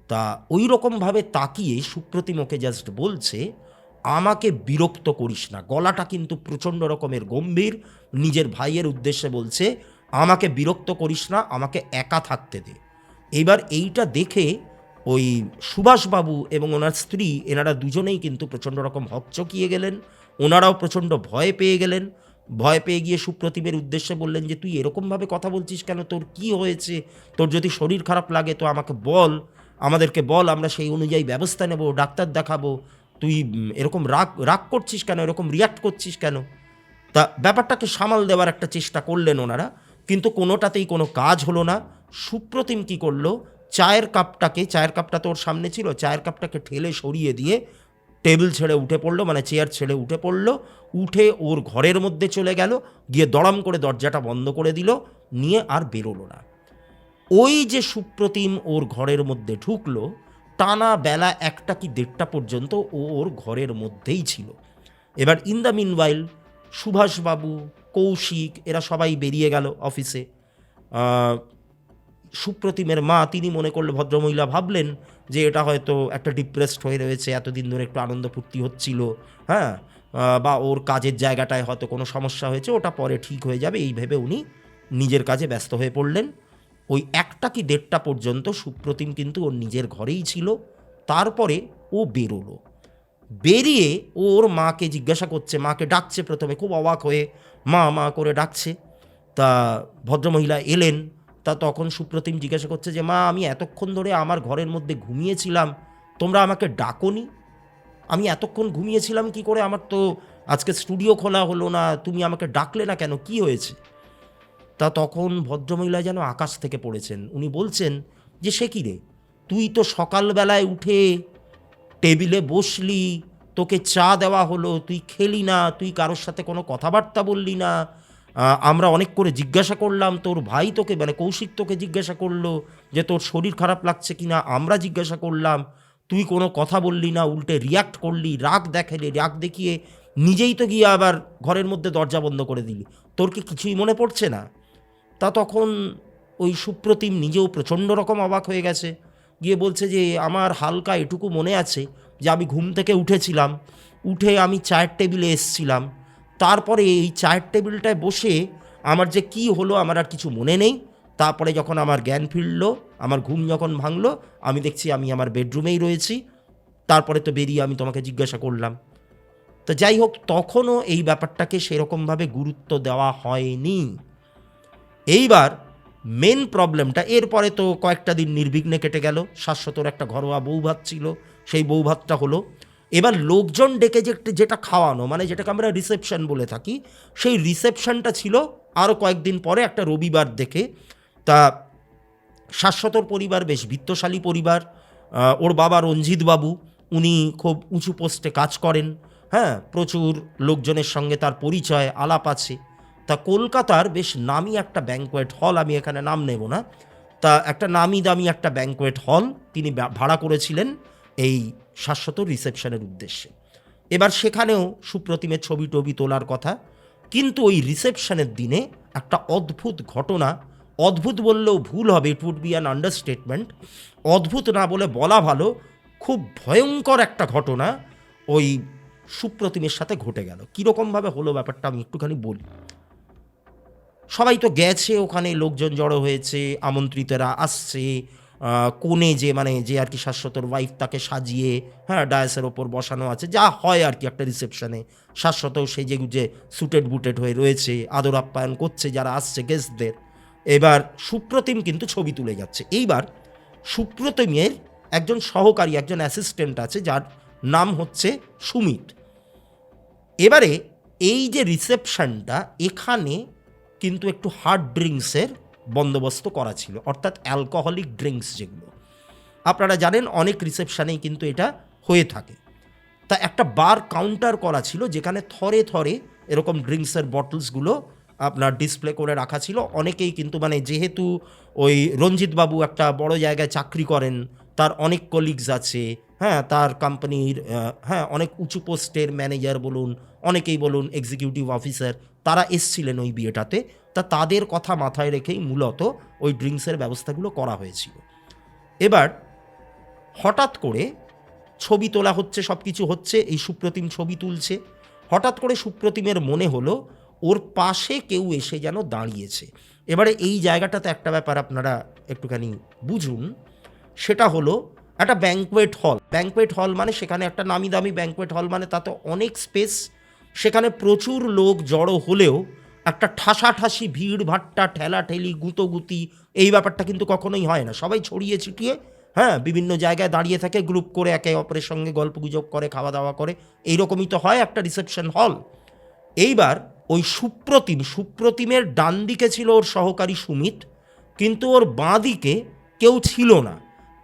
তা ওই রকমভাবে তাকিয়ে সুপ্রতিম ওকে জাস্ট বলছে, আমাকে বিরক্ত করিস না। গলাটা কিন্তু প্রচণ্ড রকমের গম্ভীর, নিজের ভাইয়ের উদ্দেশ্যে বলছে, আমাকে বিরক্ত করিস না, আমাকে একা থাকতে দে। এইবার এইটা দেখে ওই সুভাষবাবু এবং ওনার স্ত্রী, এনারা দুজনেই কিন্তু প্রচণ্ড রকম হকচকিয়ে গেলেন, ওনারাও প্রচণ্ড ভয় পেয়ে গেলেন। ভয় পেয়ে গিয়ে সুপ্রতিমের উদ্দেশ্যে বললেন যে তুই এরকমভাবে কথা বলছিস কেন, তোর কি হয়েছে? তোর যদি শরীর খারাপ লাগে তো আমাকে বল, আমাদেরকে বল, আমরা সেই অনুযায়ী ব্যবস্থা নেব, ডাক্তার দেখাবো। তুই এরকম রাগ রাগ করছিস কেন, এরকম রিয়াক্ট করছিস কেন? তা ব্যাপারটাকে সামাল দেওয়ার একটা চেষ্টা করলেন ওনারা, কিন্তু কোনোটাতেই কোনো কাজ হলো না। সুপ্রতিম কী করলো, চায়ের কাপটা তো ওর সামনে ছিল, চায়ের কাপটাকে ঠেলে সরিয়ে দিয়ে টেবিল ছেড়ে উঠে পড়লো, মানে চেয়ার ছেড়ে উঠে পড়লো, উঠে ওর ঘরের মধ্যে চলে গেল, গিয়ে দড়াম করে দরজাটা বন্ধ করে দিল, নিয়ে আর বেরোলো না। ওই যে সুপ্রতিম ওর ঘরের মধ্যে ঢুকলো, টানা বেলা 1টা কি 1:30টা পর্যন্ত ও ওর ঘরের মধ্যেই ছিল। এবার ইন দ্য মিনওয়াইল সুভাষবাবু, কৌশিক এরা সবাই বেরিয়ে গেল অফিসে। সুপ্রতিমের মা তিনি মনে করলে, ভদ্রমহিলা ভাবলেন যে এটা হয়তো একটা ডিপ্রেসড হয়ে রয়েছে, এতদিন ধরে একটু আনন্দ ফুর্তি হচ্ছিল, হ্যাঁ, বা ওর কাজের জায়গাটায় হয়তো কোনো সমস্যা হয়েছে, ওটা পরে ঠিক হয়ে যাবে, এই ভেবে উনি নিজের কাজে ব্যস্ত হয়ে পড়লেন। ওই 1টা কি 1:30 পর্যন্ত সুপ্রতিম কিন্তু ওর নিজের ঘরেই ছিল। তারপরে ও বেরোলো, বেরিয়ে ওর মাকে জিজ্ঞাসা করছে, মাকে ডাকছে, প্রথমে খুব অবাক হয়ে মা মা করে ডাকছে। তা ভদ্রমহিলা এলেন, তা তখন সুপ্রতিম জিজ্ঞাসা করছে যে মা, আমি এতক্ষণ ধরে আমার ঘরের মধ্যে ঘুমিয়েছিলাম, তোমরা আমাকে ডাকোনি, আমি এতক্ষণ ঘুমিয়েছিলাম কি করে, আমার তো আজকে স্টুডিও খোলা হলো না, তুমি আমাকে ডাকলে না কেন, কি হয়েছে? তা তখন ভদ্রমহিলা যেন আকাশ থেকে পড়েছেন, উনি বলছেন যে সে কী রে, তুই তো সকালবেলায় উঠে টেবিলে বসলি, তোকে চা দেওয়া হলো, তুই খেলি না, তুই কারোর সাথে কোনো কথাবার্তা বললি না, আমরা অনেক করে জিজ্ঞাসা করলাম, তোর ভাই তোকে মানে কৌশিক তোকে জিজ্ঞাসা করলো যে তোর শরীর খারাপ লাগছে কি না, আমরা জিজ্ঞাসা করলাম, তুই কোনো কথা বললি না, উল্টে রিয়াক্ট করলি, রাগ দেখালি, রাগ দেখিয়ে নিজেই তো গিয়ে আবার ঘরের মধ্যে দরজা বন্ধ করে দিলি, তোর কি কিছুই মনে পড়ছে না? তা তখন ওই সুপ্রতিম নিজেও প্রচণ্ড রকম অবাক হয়ে গেছে, গিয়ে বলছে যে আমার হালকা এটুকু মনে আছে যে আমি ঘুম থেকে উঠেছিলাম, উঠে আমি চায়ের টেবিলে এসছিলাম, তারপরে এই চায়ের টেবিলটায় বসে আমার যে কি হলো আমার আর কিছু মনে নেই, তারপরে যখন আমার জ্ঞান ফিরল, আমার ঘুম যখন ভাঙলো, আমি দেখছি আমি আমার বেডরুমেই রয়েছি, তারপরে তো বেরিয়ে আমি তোমাকে জিজ্ঞাসা করলাম। তো যাই হোক, তখনও এই ব্যাপারটাকে সেরকমভাবে গুরুত্ব দেওয়া হয়নি। এইবার মেন প্রবলেমটা, এরপরে তো কয়েকটা দিন নির্বিঘ্নে কেটে গেল, শাশ্বতর একটা ঘরোয়া বৌভাত ছিল, সেই বৌভাতটা হলো। এবার লোকজন ডেকে যেটা খাওয়ানো, মানে যেটাকে আমরা রিসেপশন বলে থাকি, সেই রিসেপশনটা ছিল আরও কয়েকদিন পরে, একটা রবিবার দেখে। তা শাশ্বতর পরিবার বেশ বিত্তশালী পরিবার, ওর বাবা রঞ্জিত বাবু, উনি খুব উঁচু পোস্টে কাজ করেন, হ্যাঁ, প্রচুর লোকজনের সঙ্গে তার পরিচয় আলাপ আছে। তা কলকাতার বেশ নামি একটা ব্যাঙ্কোয়েট হল, আমি এখানে নাম নেব না, তা একটা নামি দামি একটা ব্যাঙ্কোয়েট হল তিনি ভাড়া করেছিলেন এই শাশ্বত রিসেপশনের উদ্দেশ্যে। এবার সেখানেও সুপ্রতিমের ছবি টবি তোলার কথা, কিন্তু ওই রিসেপশনের দিনে একটা অদ্ভুত ঘটনা, অদ্ভুত বললেও ভুল হবে, it would be an understatement, অদ্ভুত না বলে বলা ভালো, খুব ভয়ঙ্কর একটা ঘটনা ওই সুপ্রতিমের সাথে ঘটে গেল। কীরকমভাবে হলো ব্যাপারটা আমি একটুখানি বলি। সবাই তো গেছে, ওখানে লোকজন জড়ো হয়েছে, আমন্ত্রিতরা আসছে, কোণে যে মানে যে আর কি শাশ্বতর ওয়াইফ, তাকে সাজিয়ে, হ্যাঁ, ডায়াসের ওপর বসানো আছে, যা হয় আর কি একটা রিসেপশনে, শাশ্বতও সেজে গুজে সুটেড বুটেড হয়ে রয়েছে, আদর আপ্যায়ন করছে যারা আসছে গেস্টদের। এবার সুপ্রতিম কিন্তু ছবি তুলে যাচ্ছে। এইবার সুপ্রতিমের একজন সহকারী, একজন অ্যাসিস্ট্যান্ট আছে, যার নাম হচ্ছে সুমিত। এবারে এই যে রিসেপশনটা, এখানে কিন্তু একটু হার্ড ড্রিঙ্কসের বন্দোবস্ত করা ছিল, অর্থাৎ অ্যালকোহলিক ড্রিঙ্কস যেগুলো আপনারা জানেন অনেক রিসেপশানেই কিন্তু এটা হয়ে থাকে। তা একটা বার কাউন্টার করা ছিল, যেখানে থরে থরে এরকম ড্রিঙ্কসের বটলসগুলো আপনার ডিসপ্লে করে রাখা ছিল। অনেকেই কিন্তু মানে যেহেতু ওই রঞ্জিতবাবু একটা বড় জায়গায় চাকরি করেন, তার অনেক কলিগস আছে, হ্যাঁ, তার কোম্পানির হ্যাঁ অনেক উঁচু পোস্টের ম্যানেজার বলুন, অনেকেই বলুন এক্সিকিউটিভ অফিসার, তারা এসছিলেন ওই বিয়েটাতে। তা তাদের কথা মাথায় রেখেই মূলত ওই ড্রিঙ্কসের ব্যবস্থাগুলো করা হয়েছিল। এবার হঠাৎ করে ছবি তোলা হচ্ছে, সব কিছু হচ্ছে, এই সুপ্রতিম ছবি তুলছে, হঠাৎ করে সুপ্রতিমের মনে হলো ওর পাশে কেউ এসে যেন দাঁড়িয়েছে। এবারে এই জায়গাটাতে একটা ব্যাপার আপনারা একটুখানি বুঝুন, সেটা হলো একটা ব্যাঙ্কোয়েট হল। ব্যাঙ্কোয়েট হল মানে সেখানে একটা নামি দামি ব্যাঙ্কোয়েট হল, মানে তাতে অনেক স্পেস, সেখানে প্রচুর লোক জড়ো হলেও একটা ঠাসাঠাসি ভিড় ভাট্টা, ঠেলাঠেলি, গুঁতোগুতি, এই ব্যাপারটা কিন্তু কখনোই হয় না। সবাই ছড়িয়ে ছিটিয়ে, হ্যাঁ, বিভিন্ন জায়গায় দাঁড়িয়ে থাকে, গ্রুপ করে একে অপরের সঙ্গে গল্পগুজব করে, খাওয়া দাওয়া করে, এইরকমই তো হয় একটা রিসেপশন হল। এইবার ওই সুপ্রতিমের ডান দিকে ছিল ওর সহকারী সুমিত, কিন্তু ওর বাঁ দিকে কেউ ছিল না।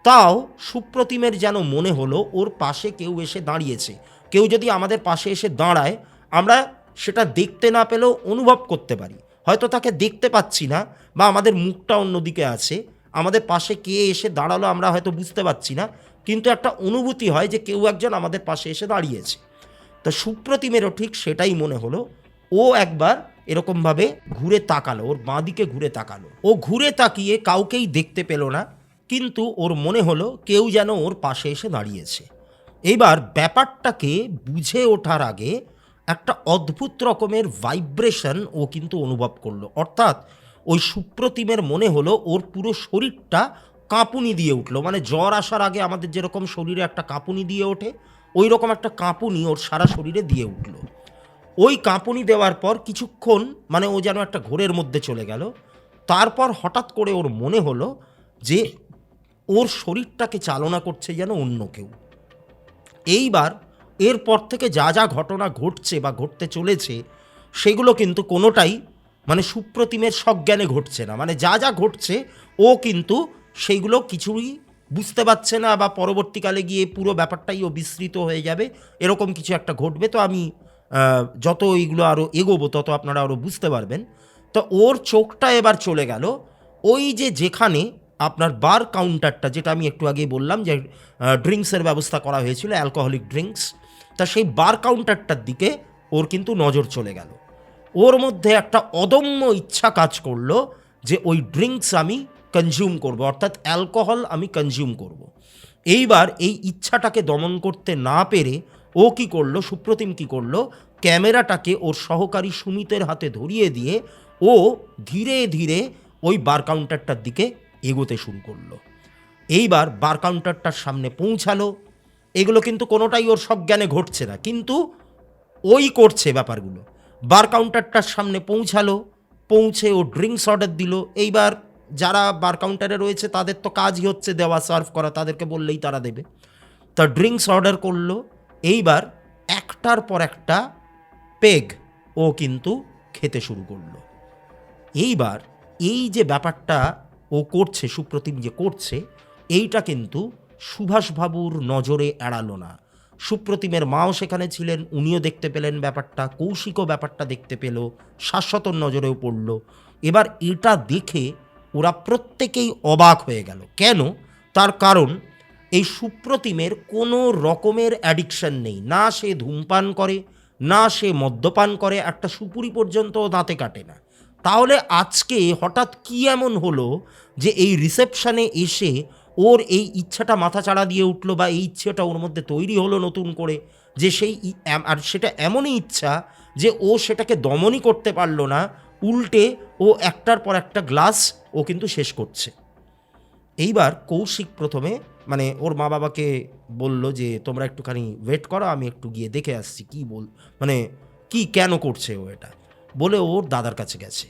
তাও সুপ্রতিমের যেন মনে হলো ওর পাশে কেউ এসে দাঁড়িয়েছে। কেউ যদি আমাদের পাশে এসে দাঁড়ায়, আমরা সেটা দেখতে না পেলেও অনুভব করতে পারি, হয়তো তাকে দেখতে পাচ্ছি না, বা আমাদের মুখটা অন্যদিকে আছে, আমাদের পাশে কে এসে দাঁড়ালো আমরা হয়তো বুঝতে পারছি না, কিন্তু একটা অনুভূতি হয় যে কেউ একজন আমাদের পাশে এসে দাঁড়িয়েছে। তো সুপ্রতিমেরও ঠিক সেটাই মনে হলো। ও একবার এরকমভাবে ঘুরে তাকালো, ওর বাঁ দিকে ঘুরে তাকালো। ও ঘুরে তাকিয়ে কাউকেই দেখতে পেল না, কিন্তু ওর মনে হলো কেউ যেন ওর পাশে এসে দাঁড়িয়েছে। এইবার ব্যাপারটাকে বুঝে ওঠার আগে একটা অদ্ভুত রকমের ভাইব্রেশন ও কিন্তু অনুভব করলো। অর্থাৎ ওই সুপ্রতিমের মনে হলো ওর পুরো শরীরটা কাঁপুনি দিয়ে উঠলো। মানে জ্বর আসার আগে আমাদের যেরকম শরীরে একটা কাঁপুনি দিয়ে ওঠে, ওই রকম একটা কাঁপুনি ওর সারা শরীরে দিয়ে উঠলো। ওই কাঁপুনি দেওয়ার পর কিছুক্ষণ মানে ও যেন একটা ঘোরের মধ্যে চলে গেল। তারপর হঠাৎ করে ওর মনে হলো যে ওর শরীরটাকে চালনা করছে যেন অন্য কেউ। এইবার এরপর থেকে যা যা ঘটনা ঘটছে বা ঘটতে চলেছে সেগুলো কিন্তু কোনোটাই মানে সুপ্রতিমের সজ্ঞানে ঘটছে না। মানে যা যা ঘটছে ও কিন্তু সেইগুলো কিছুই বুঝতে পারছে না, বা পরবর্তীকালে গিয়ে পুরো ব্যাপারটাই ও বিস্তৃত হয়ে যাবে, এরকম কিছু একটা ঘটবে। তো আমি যত এইগুলো আরও এগোবো তত আপনারা আরও বুঝতে পারবেন। তো ওর চোখটা এবার চলে গেল ওই যে যেখানে আপনার বার কাউন্টারটা, যেটা আমি একটু আগেই বললাম যে ড্রিঙ্কসের ব্যবস্থা করা হয়েছিল, অ্যালকোহলিক ড্রিঙ্কস, তা সেই বার কাউন্টারটার দিকে ওর কিন্তু নজর চলে গেল। ওর মধ্যে একটা অদম্য ইচ্ছা কাজ করলো যে ওই ড্রিঙ্কস আমি কনজিউম করব, অর্থাৎ অ্যালকোহল আমি কনজিউম করব। এইবার এই ইচ্ছাটাকে দমন করতে না পেরে ও কি করলো, সুপ্রতিম কি করলো, ক্যামেরাটাকে ওর সহকারী সুমিতের হাতে ধরিয়ে দিয়ে ও ধীরে ধীরে ওই বার কাউন্টারটার দিকে এগোতে শুরু করলো। এইবার বার কাউন্টারটার সামনে পৌঁছালো। এগুলো কিন্তু কোনোটাই ওর সজ্ঞানে ঘটছে না, কিন্তু ওই করছে ব্যাপারগুলো। বার কাউন্টারটার সামনে পৌঁছালো, পৌঁছে ও ড্রিঙ্কস অর্ডার দিল। এইবার যারা বার কাউন্টারে রয়েছে তাদের তো কাজই হচ্ছে দেওয়া, সার্ভ করা, তাদেরকে বললেই তারা দেবে। তা ড্রিঙ্কস অর্ডার করলো। এইবার একটার পর একটা পেগ ও কিন্তু খেতে শুরু করলো। এইবার এই যে ব্যাপারটা ও করছে, সুপ্রতিম যে করছে, এইটা কিন্তু সুভাষবাবুর নজরে এড়ালো না। সুপ্রতিমের মাও সেখানে ছিলেন, উনিও দেখতে পেলেন ব্যাপারটা, কৌশিকও ব্যাপারটা দেখতে পেল, শাশ্বতর নজরেও পড়ল। এবার এটা দেখে ওরা প্রত্যেকেই অবাক হয়ে গেল। কেন? তার কারণ এই সুপ্রতিমের কোনো রকমের অ্যাডিকশন নেই, না সে ধূমপান করে, না সে মদ্যপান করে, একটা সুপুরি পর্যন্ত দাঁতে কাটে না। তাহলে আজকে হঠাৎ কি এমন হলো যে এই রিসেপশনে এসে ওর এই ইচ্ছাটা মাথা চাড়া দিয়ে উঠলো, বা এই ইচ্ছাটা ওর মধ্যে তৈরি হলো নতুন করে, যে সেই আর সেটা এমনই ইচ্ছা যে ও সেটাকে দমনই করতে পারলো না, উল্টে ও একটার পর একটা গ্লাস ও কিন্তু শেষ করছে। এইবার কৌশিক প্রথমে মানে ওর মা বাবাকে বলল যে তোমরা একটুখানি ওয়েট করো, আমি একটু গিয়ে দেখে আসছি কি মানে কি কেন করছে ও এটা বলে ওর দাদার কাছে গেছে।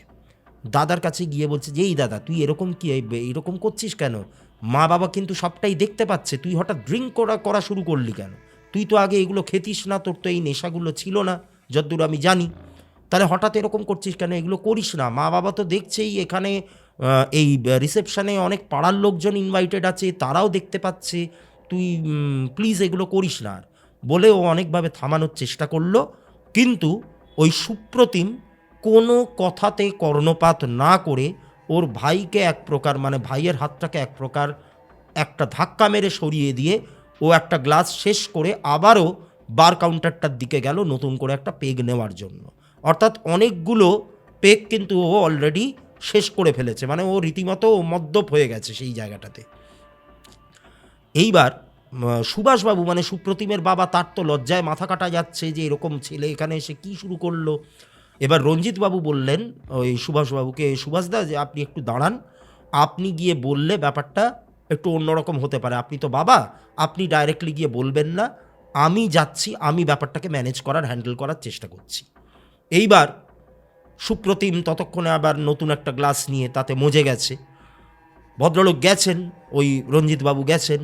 দাদার কাছে গিয়ে বলছে যে এই দাদা, তুই এরকম কি এরকম করছিস কেন? মা বাবা কিন্তু সবটাই দেখতে পাচ্ছে, তুই হঠাৎ ড্রিঙ্ক করা শুরু করলি কেন? তুই তো আগে এগুলো খেতিস না, তোর তো এই নেশাগুলো ছিল না যতদূর আমি জানি, তাহলে হঠাৎ এরকম করছিস কেন? এগুলো করিস না, মা বাবা তো দেখছেই, এখানে এই রিসেপশানে অনেক পাড়ার লোকজন ইনভাইটেড আছে, তারাও দেখতে পাচ্ছে, তুই প্লিজ এগুলো করিস না। আর বলে ও অনেকভাবে থামানোর চেষ্টা করলো, কিন্তু ওই সুপ্রতিম কোনো কথাতে কর্ণপাত না করে ওর ভাইকে এক প্রকার মানে ভাইয়ের হাতটাকে এক প্রকার একটা ধাক্কা মেরে সরিয়ে দিয়ে ও একটা গ্লাস শেষ করে আবারও বার কাউন্টারটার দিকে গেল নতুন করে একটা পেগ নেওয়ার জন্য। অর্থাৎ অনেকগুলো পেগ কিন্তু ও অলরেডি শেষ করে ফেলেছে, মানে ও রীতিমতো মদ্যপ হয়ে গেছে সেই জায়গাটাতে। এইবার সুভাষবাবু মানে সুপ্রতিমের বাবা, তার তো লজ্জায় মাথা কাটা যাচ্ছে যে এরকম ছেলে এখানে এসে কী শুরু করলো। এবার রঞ্জিতবাবু বললেন ওই সুভাষবাবুকে, সুভাষদা যে আপনি একটু দাঁড়ান, আপনি গিয়ে বললে ব্যাপারটা একটু অন্যরকম হতে পারে, আপনি তো বাবা, আপনি ডাইরেক্টলি গিয়ে বলবেন না, আমি যাচ্ছি, আমি ব্যাপারটাকে ম্যানেজ করার, হ্যান্ডেল করার চেষ্টা করছি। এইবার সুপ্রতিম ততক্ষণে আবার নতুন একটা গ্লাস নিয়ে তাতে মজে গেছে। ভদ্রলোক গেছেন, ওই রঞ্জিতবাবু গেছেন,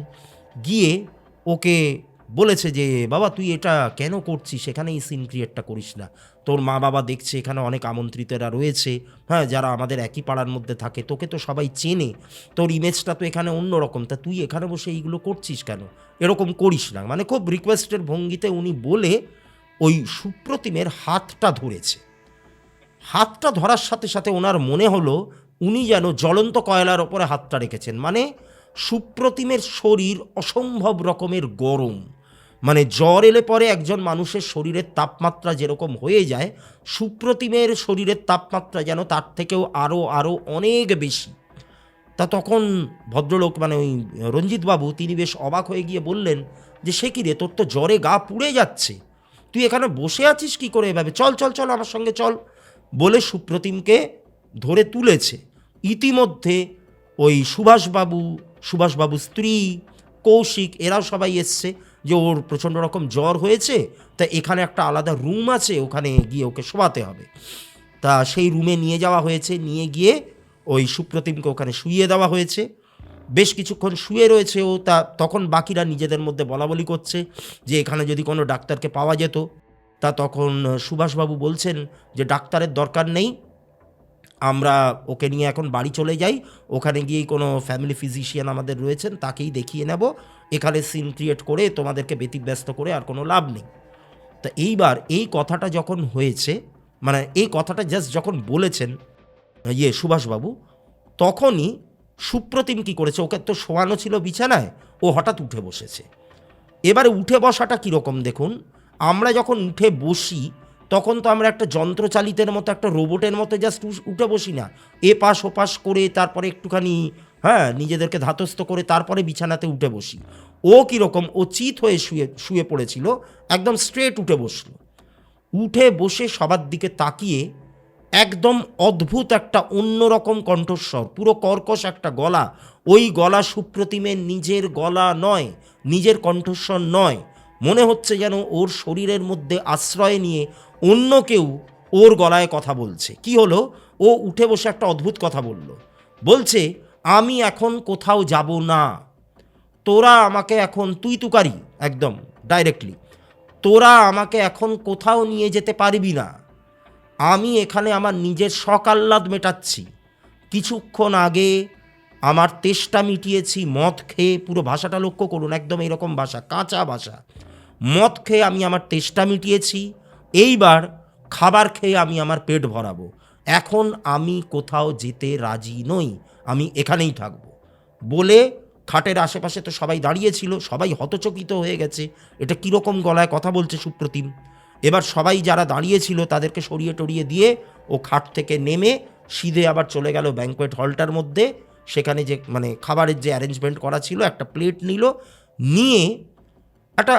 গিয়ে ওকে বলেছে যে বাবা তুই এটা কেন করছিস, এখানে এই সিন ক্রিয়েটটা করিস না, তোর মা বাবা দেখছে, এখানে অনেক আমন্ত্রিতেরা রয়েছে, হ্যাঁ, যারা আমাদের একই পাড়ার মধ্যে থাকে, তোকে তো সবাই চেনে, তোর ইমেজটা তো এখানে অন্যরকম, তা তুই এখানে বসে এইগুলো করছিস কেন, এরকম করিস না। মানে খুব রিকোয়েস্টের ভঙ্গিতে উনি বলে ওই সুপ্রতিমের হাতটা ধরেছে। হাতটা ধরার সাথে সাথে ওনার মনে হলো উনি যেন জ্বলন্ত কয়লার ওপরে হাতটা রেখেছেন। মানে সুপ্রতিমের শরীর অসম্ভব রকমের গরম, মানে জ্বর এলে পরে একজন মানুষের শরীরের তাপমাত্রা যেরকম হয়ে যায়, সুপ্রতিমের শরীরের তাপমাত্রা যেন তার থেকেও আরও অনেক বেশি। তা তখন ভদ্রলোক মানে ওই রঞ্জিতবাবু তিনি বেশ অবাক হয়ে গিয়ে বললেন যে, সে কি রে, তোর তো জ্বরে গা পুড়ে যাচ্ছে, তুই এখানে বসে আছিস কি করে এভাবে, চল চল চল আমার সঙ্গে চল, বলে সুপ্রতিমকে ধরে তুলেছে। ইতিমধ্যে ওই সুভাষবাবুর স্ত্রী, কৌশিক, এরাও সবাই এসছে যে ওর প্রচণ্ড রকম জ্বর হয়েছে, তা এখানে একটা আলাদা রুম আছে, ওখানে গিয়ে ওকে শোয়াতে হবে। তা সেই রুমে নিয়ে যাওয়া হয়েছে, নিয়ে গিয়ে ওই সুপ্রতিমকে ওখানে শুইয়ে দেওয়া হয়েছে। বেশ কিছুক্ষণ শুয়ে রয়েছে ও। তা তখন বাকিরা নিজেদের মধ্যে বলাবলি করছে যে এখানে যদি কোনো ডাক্তারকে পাওয়া যেত। তা তখন সুভাষবাবু বলছেন যে ডাক্তারের দরকার নেই, আমরা ওকে নিয়ে এখন বাড়ি চলে যাই, ওখানে গিয়েই কোনো ফ্যামিলি ফিজিশিয়ান আমাদের রয়েছেন, তাকেই দেখিয়ে নেব, এখানে সিন ক্রিয়েট করে তোমাদেরকে ব্যতিব্যস্ত করে আর কোনো লাভ নেই। তা এইবার এই কথাটা যখন হয়েছে, মানে এই কথাটা জাস্ট যখন বলেছেন সুভাষবাবু, তখনই সুপ্রতিম কী করেছে, ওকে তো শোয়ানো ছিল বিছানায়, ও হঠাৎ উঠে বসেছে। এবারে উঠে বসাটা কীরকম দেখুন, আমরা যখন উঠে বসি তখন তো আমরা একটা যন্ত্রচালিতের মতো, একটা রোবটের মতো জাস্ট উঠে বসি না, এ পাশ ও পাশ করে তারপরে একটুখানি নিজেদেরকে ধাতস্থ করে তারপরে বিছানাতে উঠে বসি। ও কীরকম, ও চিত হয়ে শুয়ে পড়েছিল, একদম স্ট্রেট উঠে বসলো। উঠে বসে সবার দিকে তাকিয়ে একদম অদ্ভুত একটা অন্যরকম কণ্ঠস্বর, পুরো কর্কশ একটা গলা, ওই গলা সুপ্রতিমের নিজের গলা নয়, নিজের কণ্ঠস্বর নয়, মনে হচ্ছে যেন ওর শরীরের মধ্যে আশ্রয় নিয়ে অন্য কেউ ওর গলায় কথা বলছে। কি হলো, ও উঠে বসে একটা অদ্ভুত কথা বলছে, আমি এখন কোথাও যাব না, তোরা আমাকে এখন, তুই তুকারি একদম ডাইরেক্টলি, তোরা আমাকে এখন কোথাও নিয়ে যেতে পারবি না, আমি এখানে আমার নিজের শখ আহ্লাদ মেটাচ্ছি, কিছুক্ষণ আগে আমার তেষ্টা মিটিয়েছি মদ খেয়ে, পুরো ভাষাটা লক্ষ্য করুন, একদম এরকম ভাষা, কাঁচা ভাষা, মদ খেয়ে আমি আমার তেষ্টা মিটিয়েছি, এইবার খাবার খেয়ে আমি আমার পেট ভরাবো, এখন আমি কোথাও যেতে রাজি নই, আমি এখানেই থাকব। বলে খাটের আশেপাশে তো সবাই দাঁড়িয়েছিল, সবাই হতচকিত হয়ে গেছে, এটা কীরকম গলায় কথা বলছে সুপ্রতিম। এবার সবাই যারা দাঁড়িয়েছিল তাদেরকে সরিয়ে টরিয়ে দিয়ে ও খাট থেকে নেমে সিধে আবার চলে গেল ব্যাঙ্কোয়েট হলটার মধ্যে, সেখানে যে মানে খাবারের যে অ্যারেঞ্জমেন্ট করা ছিল, একটা প্লেট নিল, নিয়ে একটা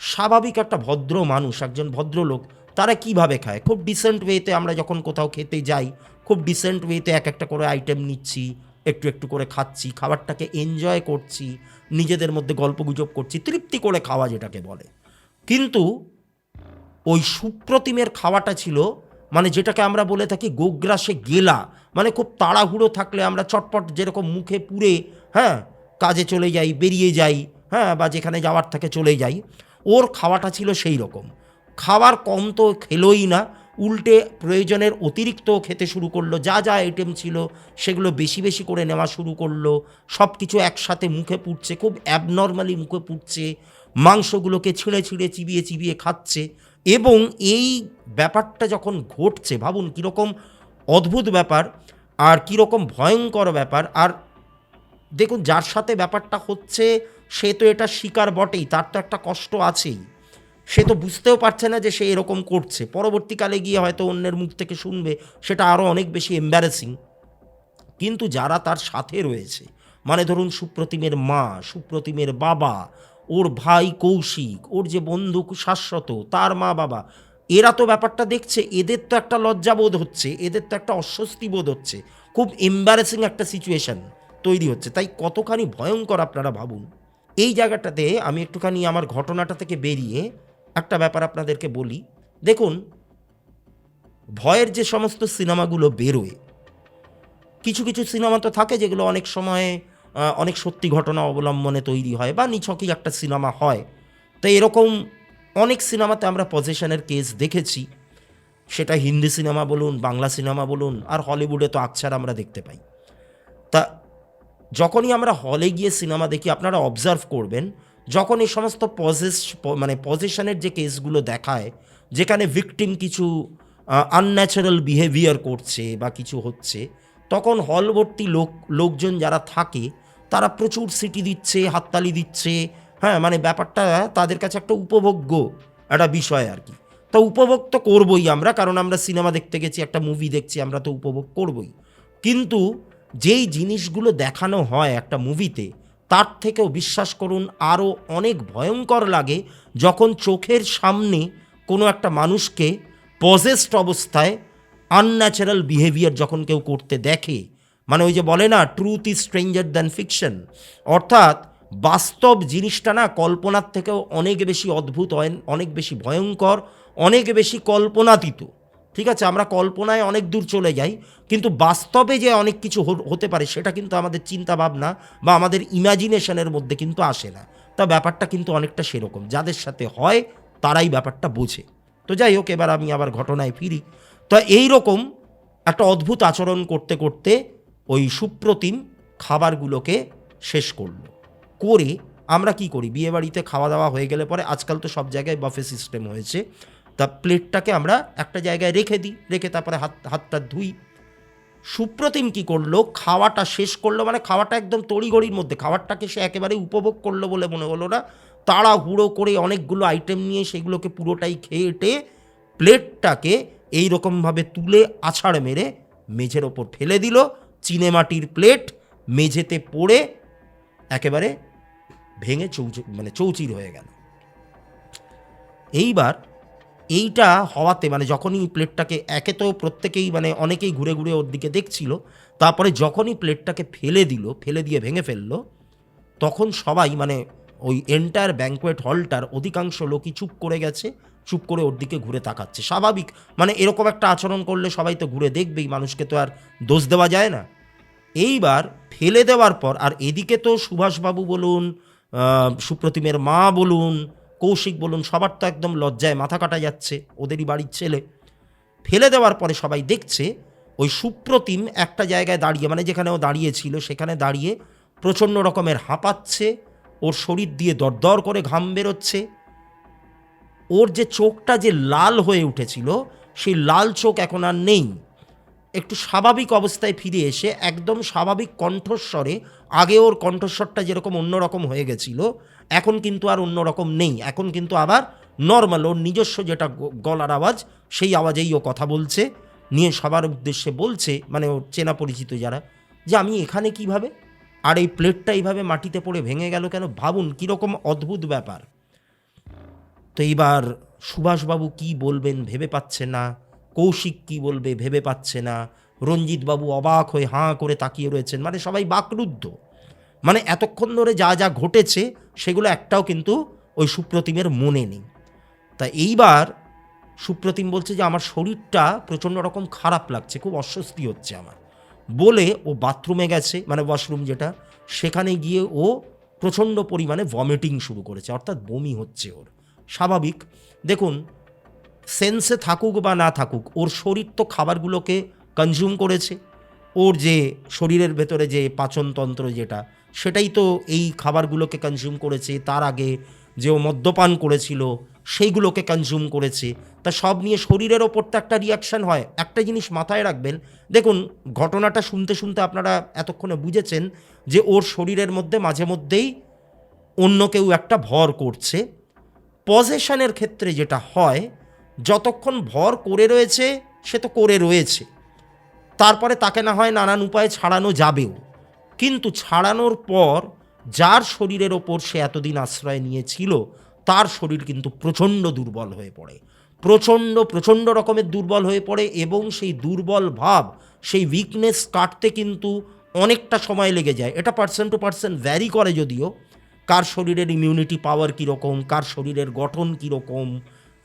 স্বাভাবিক একটা ভদ্র মানুষ, একজন ভদ্রলোক, তারা কিভাবে খায়, খুব ডিসেন্ট ওয়েতে, আমরা যখন কোথাও খেতে যাই খুব ডিসেন্ট ওয়েতে এক একটা করে আইটেম নিচ্ছি, একটু একটু করে খাচ্ছি, খাবারটাকে এনজয় করছি, নিজেদের মধ্যে গল্পগুজব করছি, তৃপ্তি করে খাওয়া যেটাকে বলে। কিন্তু ওই সুপ্রতিমের খাওয়াটা ছিল মানে যেটাকে আমরা বলে থাকি গোগ্রাসে গেলা, মানে খুব তাড়াহুড়ো থাকলে আমরা চটপট যেরকম মুখে পুরে কাজে চলে যাই, বেরিয়ে যাই, বা যেখানে যাওয়ার থাকে চলে যাই, ওর খাওয়াটা ছিল সেই রকম। খাবার কম তো খেলোই না, উল্টে প্রয়োজনের অতিরিক্ত খেতে শুরু করলো, যা যা আইটেম ছিল সেগুলো বেশি বেশি করে নেওয়া শুরু করলো, সব কিছু একসাথে মুখে পুড়ছে, খুব অ্যাবনর্মালি মুখে পুড়ছে, মাংসগুলোকে ছিঁড়ে ছিঁড়ে চিবিয়ে চিবিয়ে খাচ্ছে। এবং এই ব্যাপারটা যখন ঘটছে, ভাবুন কীরকম অদ্ভুত ব্যাপার আর কীরকম ভয়ঙ্কর ব্যাপার। আর দেখুন, যার সাথে ব্যাপারটা হচ্ছে সে তো এটা শিকার বটেই, তার তো একটা কষ্ট আছেই, সে তো বুঝতেও পারছে না যে সে এরকম করছে, পরবর্তীকালে গিয়ে হয়তো অন্যের মুখ থেকে শুনবে, সেটা আরও অনেক বেশি এম্বারেসিং। কিন্তু যারা তার সাথে রয়েছে, মানে ধরুন সুপ্রতিমের মা, সুপ্রতিমের বাবা, ওর ভাই কৌশিক, ওর যে বন্ধু শাশ্বত, তার মা বাবা, এরা তো ব্যাপারটা দেখছে, এদের তো একটা লজ্জাবোধ হচ্ছে, এদের তো একটা অস্বস্তি বোধ হচ্ছে, খুব এম্বারেসিং একটা সিচুয়েশান তৈরি হচ্ছে। তাই কতখানি ভয়ঙ্কর আপনারা ভাবুন। এই জায়গাটাতে আমি একটুখানি আমার ঘটনাটা থেকে বেরিয়ে একটা ব্যাপার আপনাদেরকে বলি। দেখুন, ভয়ের যে সমস্ত সিনেমাগুলো বেরোয়, কিছু কিছু সিনেমা তো থাকে যেগুলো অনেক সময় অনেক সত্যি ঘটনা অবলম্বনে তৈরি হয় বা নিছকই একটা সিনেমা হয়। তো এরকম অনেক সিনেমাতে আমরা পজেশনের কেস দেখেছি, সেটা হিন্দি সিনেমা বলুন, বাংলা সিনেমা বলুন, আর হলিউডে তো আকছার আমরা দেখতে পাই। তা যখনই আমরা হলে গিয়ে সিনেমা দেখি, আপনারা অবজার্ভ করবেন, যখন এই সমস্ত পজেশনের যে কেসগুলো দেখায়, যেখানে ভিকটিম কিছু আনন্যাচারাল বিহেভিয়ার করছে বা কিছু হচ্ছে, তখন হলভর্তি লোকজন যারা থাকে তারা প্রচুর সিটি দিচ্ছে, হাততালি দিচ্ছে, হ্যাঁ, মানে ব্যাপারটা তাদের কাছে একটা উপভোগ্য একটা বিষয় আর কি। তো উপভোগ তো করবই আমরা, কারণ আমরা সিনেমা দেখতে গেছি, একটা মুভি দেখছি, আমরা তো উপভোগ করবই। কিন্তু যেই জিনিসগুলো দেখানো হয় একটা মুভিতে, তার থেকেও বিশ্বাস করুন আরও অনেক ভয়ঙ্কর লাগে যখন চোখের সামনে কোনো একটা মানুষকে পজেসড অবস্থায় আনন্যাচারাল বিহেভিয়ার যখন কেউ করতে দেখে। মানে ওই যে বলে না, truth is stranger than fiction, অর্থাৎ বাস্তব জিনিসটা না কল্পনার থেকেও অনেক বেশি অদ্ভুত, অনেক বেশি ভয়ঙ্কর, অনেক বেশি কল্পনাতীত। ঠিক আছে, আমরা কল্পনায় অনেক দূর চলে যাই, কিন্তু বাস্তবে যে অনেক কিছু হতে পারে সেটা কিন্তু আমাদের চিন্তা ভাবনা বা আমাদের ইমাজিনেশনের মধ্যে কিন্তু আসে না। তা ব্যাপারটা কিন্তু অনেকটা সেরকম, যাদের সাথে হয় তারাই ব্যাপারটা বোঝে। তো যাই হোক, এবার আমি আবার ঘটনায় ফিরি। তো এই রকম একটা অদ্ভুত আচরণ করতে করতে ওই সুপ্রতিম খাবারগুলোকে শেষ করলো। করে আমরা কি করি, বিয়েবাড়িতে খাওয়া দাওয়া হয়ে গেলে পরে, আজকাল তো সব জায়গায় বাফে সিস্টেম হয়েছে, তা প্লেটটাকে আমরা একটা জায়গায় রেখে দিই, রেখে তারপরে হাতটা ধুই। সুপ্রতিম কি করলো, খাওয়াটা শেষ করলো, মানে খাওয়াটা একদম তড়িঘড়ির মধ্যে, খাবারটাকে সে একেবারে উপভোগ করলো বলে মনে হলো না, তাড়াহুড়ো করে অনেকগুলো আইটেম নিয়ে সেগুলোকে পুরোটাই খেয়ে টেয়ে প্লেটটাকে এইরকমভাবে তুলে আছাড় মেরে মেঝের ওপর ফেলে দিল। চিনেমাটির প্লেট মেঝেতে পড়ে একেবারে ভেঙে চৌচির হয়ে গেল। এইবার এইটা হওয়াতে, মানে যখনই প্লেটটাকে, একে তো প্রত্যেকেই মানে অনেকেই ঘুরে ঘুরে ওর দিকে দেখছিল, তারপরে যখনই প্লেটটাকে ফেলে দিয়ে ভেঙে ফেললো, তখন সবাই মানে ওই এন্টায়ার ব্যাঙ্কোয়েট হলটার অধিকাংশ লোকই চুপ করে গেছে, চুপ করে ওর দিকে ঘুরে তাকাচ্ছে। স্বাভাবিক, মানে এরকম একটা আচরণ করলে সবাই তো ঘুরে দেখবেই, মানুষকে তো আর দোষ দেওয়া যায় না। এইবার ফেলে দেওয়ার পর, আর এদিকে তো সুভাষবাবু বলুন, সুপ্রতিমের মা বলুন, কৌশিক বলুন, সবার তো একদম লজ্জায় মাথা কাটা যাচ্ছে, ওদেরই বাড়ির ছেলে। ফেলে দেওয়ার পরে সবাই দেখছে ওই সুপ্রতিম একটা জায়গায় দাঁড়িয়ে, মানে যেখানে ও দাঁড়িয়েছিল সেখানে দাঁড়িয়ে প্রচণ্ড রকমের হাঁপাচ্ছে, ওর শরীর দিয়ে দরদর করে ঘাম বেরোচ্ছে, ওর যে চোখটা যে লাল হয়ে উঠেছিল সেই লাল চোখ এখন আর নেই। একটু স্বাভাবিক অবস্থায় ফিরে এসে একদম স্বাভাবিক কণ্ঠস্বরে, আগে ওর কণ্ঠস্বরটা যেরকম অন্যরকম হয়ে গেছিল, এখন কিন্তু আর অন্যরকম নেই, এখন কিন্তু আবার নর্মাল, ওর নিজস্ব যেটা গলার আওয়াজ, সেই আওয়াজেই ও কথা বলছে, নিয়ে সবার উদ্দেশ্যে বলছে, মানে ওর চেনা পরিচিত যারা, যে আমি এখানে কিভাবে, আর এই প্লেটটা এইভাবে মাটিতে পড়ে ভেঙে গেল কেন, ভাবুন কীরকম অদ্ভুত ব্যাপার। তো এইবার সুভাষবাবু কি বলবেন ভেবে পাচ্ছে না, কৌশিক কি বলবে ভেবে পাচ্ছে না, রঞ্জিতবাবু অবাক হয়ে হাঁ করে তাকিয়ে রয়েছেন, মানে সবাই বাকরুদ্ধ। মানে এতক্ষণ ধরে যা যা ঘটেছে সেগুলো একটাও কিন্তু ওই সুপ্রতিমের মনে নেই। তা এইবার সুপ্রতিম বলছে যে আমার শরীরটা প্রচণ্ড রকম খারাপ লাগছে, খুব অস্বস্তি হচ্ছে আমার, বলে ও বাথরুমে গেছে, মানে ওয়াশরুম যেটা, সেখানে গিয়ে ও প্রচণ্ড পরিমাণে ভমিটিং শুরু করেছে, অর্থাৎ বমি হচ্ছে ওর। স্বাভাবিক, দেখুন সেন্সে থাকুক বা না থাকুক, ওর শরীর তো খাবারগুলোকে কনজিউম করেছে, ওর যে শরীরের ভেতরে যে পাচনতন্ত্র যেটা, সেটাই তো এই খাবারগুলোকে কনজিউম করেছে, তার আগে যে ও মদ্যপান করেছিল সেইগুলোকে কনজিউম করেছে, তা সব নিয়ে শরীরের ওপর তো একটা রিয়াকশান হয়। একটা জিনিস মাথায় রাখবেন, দেখুন ঘটনাটা শুনতে শুনতে আপনারা এতক্ষণে বুঝেছেন যে ওর শরীরের মধ্যে মাঝে মধ্যেই অন্য কেউ একটা ভর করছে। পজেশনের ক্ষেত্রে যেটা হয়, যতক্ষণ ভর করে রয়েছে সে তো করে রয়েছে, তারপরে তাকে না হয় নানান উপায়ে ছাড়ানো যাবেও, কিন্তু ছাড়ানোর পর যার শরীরের ওপর সে এতদিন আশ্রয় নিয়েছিল তার শরীর কিন্তু প্রচণ্ড দুর্বল হয়ে পড়ে, প্রচণ্ড রকমের দুর্বল হয়ে পড়ে, এবং সেই দুর্বল ভাব, সেই উইকনেস কাটতে কিন্তু অনেকটা সময় লেগে যায়। এটা পার্সন টু পার্সন ভ্যারি করে, যদিও কার শরীরের ইমিউনিটি পাওয়ার কীরকম, কার শরীরের গঠন কীরকম,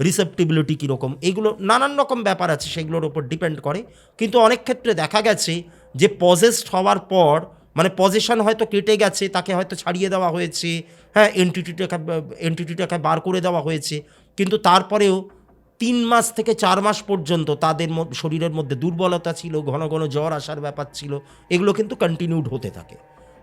রিসেপ্টিবিলিটি কীরকম, এগুলো নানান রকম ব্যাপার আছে, সেগুলোর ওপর ডিপেন্ড করে। কিন্তু অনেক ক্ষেত্রে দেখা গেছে যে পজেসড হওয়ার পর, মানে পজেশন হয়তো কেটে গেছে, তাকে হয়তো ছাড়িয়ে দেওয়া হয়েছে, হ্যাঁ, এন্টিটিটাকে বার করে দেওয়া হয়েছে, কিন্তু তারপরেও 3 মাস থেকে 4 মাস পর্যন্ত তাদের শরীরের মধ্যে দুর্বলতা ছিল, ঘন ঘন জ্বর আসার ব্যাপার ছিল, এগুলো কিন্তু কন্টিনিউড হতে থাকে।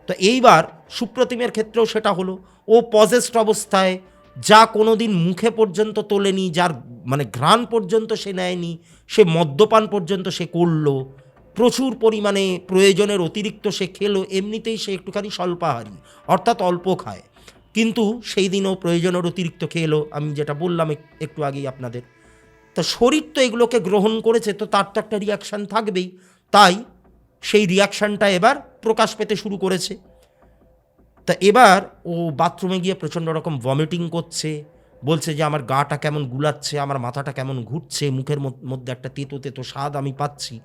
তো এইবার সুপ্রতিমের ক্ষেত্রেও সেটা হলো, ও পজেসড অবস্থায় যা কোনো দিন মুখে পর্যন্ত তোলেনি, যার মানে ঘ্রাণ পর্যন্ত সে নেয়নি, সে মদ্যপান পর্যন্ত সে করলো, প্রচুর পরিমাণে প্রয়োজনের অতিরিক্ত সে খেলো, এমনিতেই সে একটুখানি স্বল্পাহারী, অর্থাৎ অল্প খায়। কিন্তু সেই দিনও প্রয়োজনের অতিরিক্ত খেয়ে এলো, আমি যেটা বললাম একটু আগেই আপনাদের। তা শরীর তো এগুলোকে গ্রহণ করেছে, তো তার তো একটা রিয়াকশান থাকবেই। তাই সেই রিয়াকশানটা এবার প্রকাশ পেতে শুরু করেছে। তা এবার ও বাথরুমে গিয়ে প্রচণ্ড রকম ভমিটিং করছে, বলছে যে আমার গাটা কেমন গুলাচ্ছে, আমার মাথাটা কেমন ঘুরছে, মুখের মধ্যে একটা তেতো তেতো স্বাদ আমি পাচ্ছি,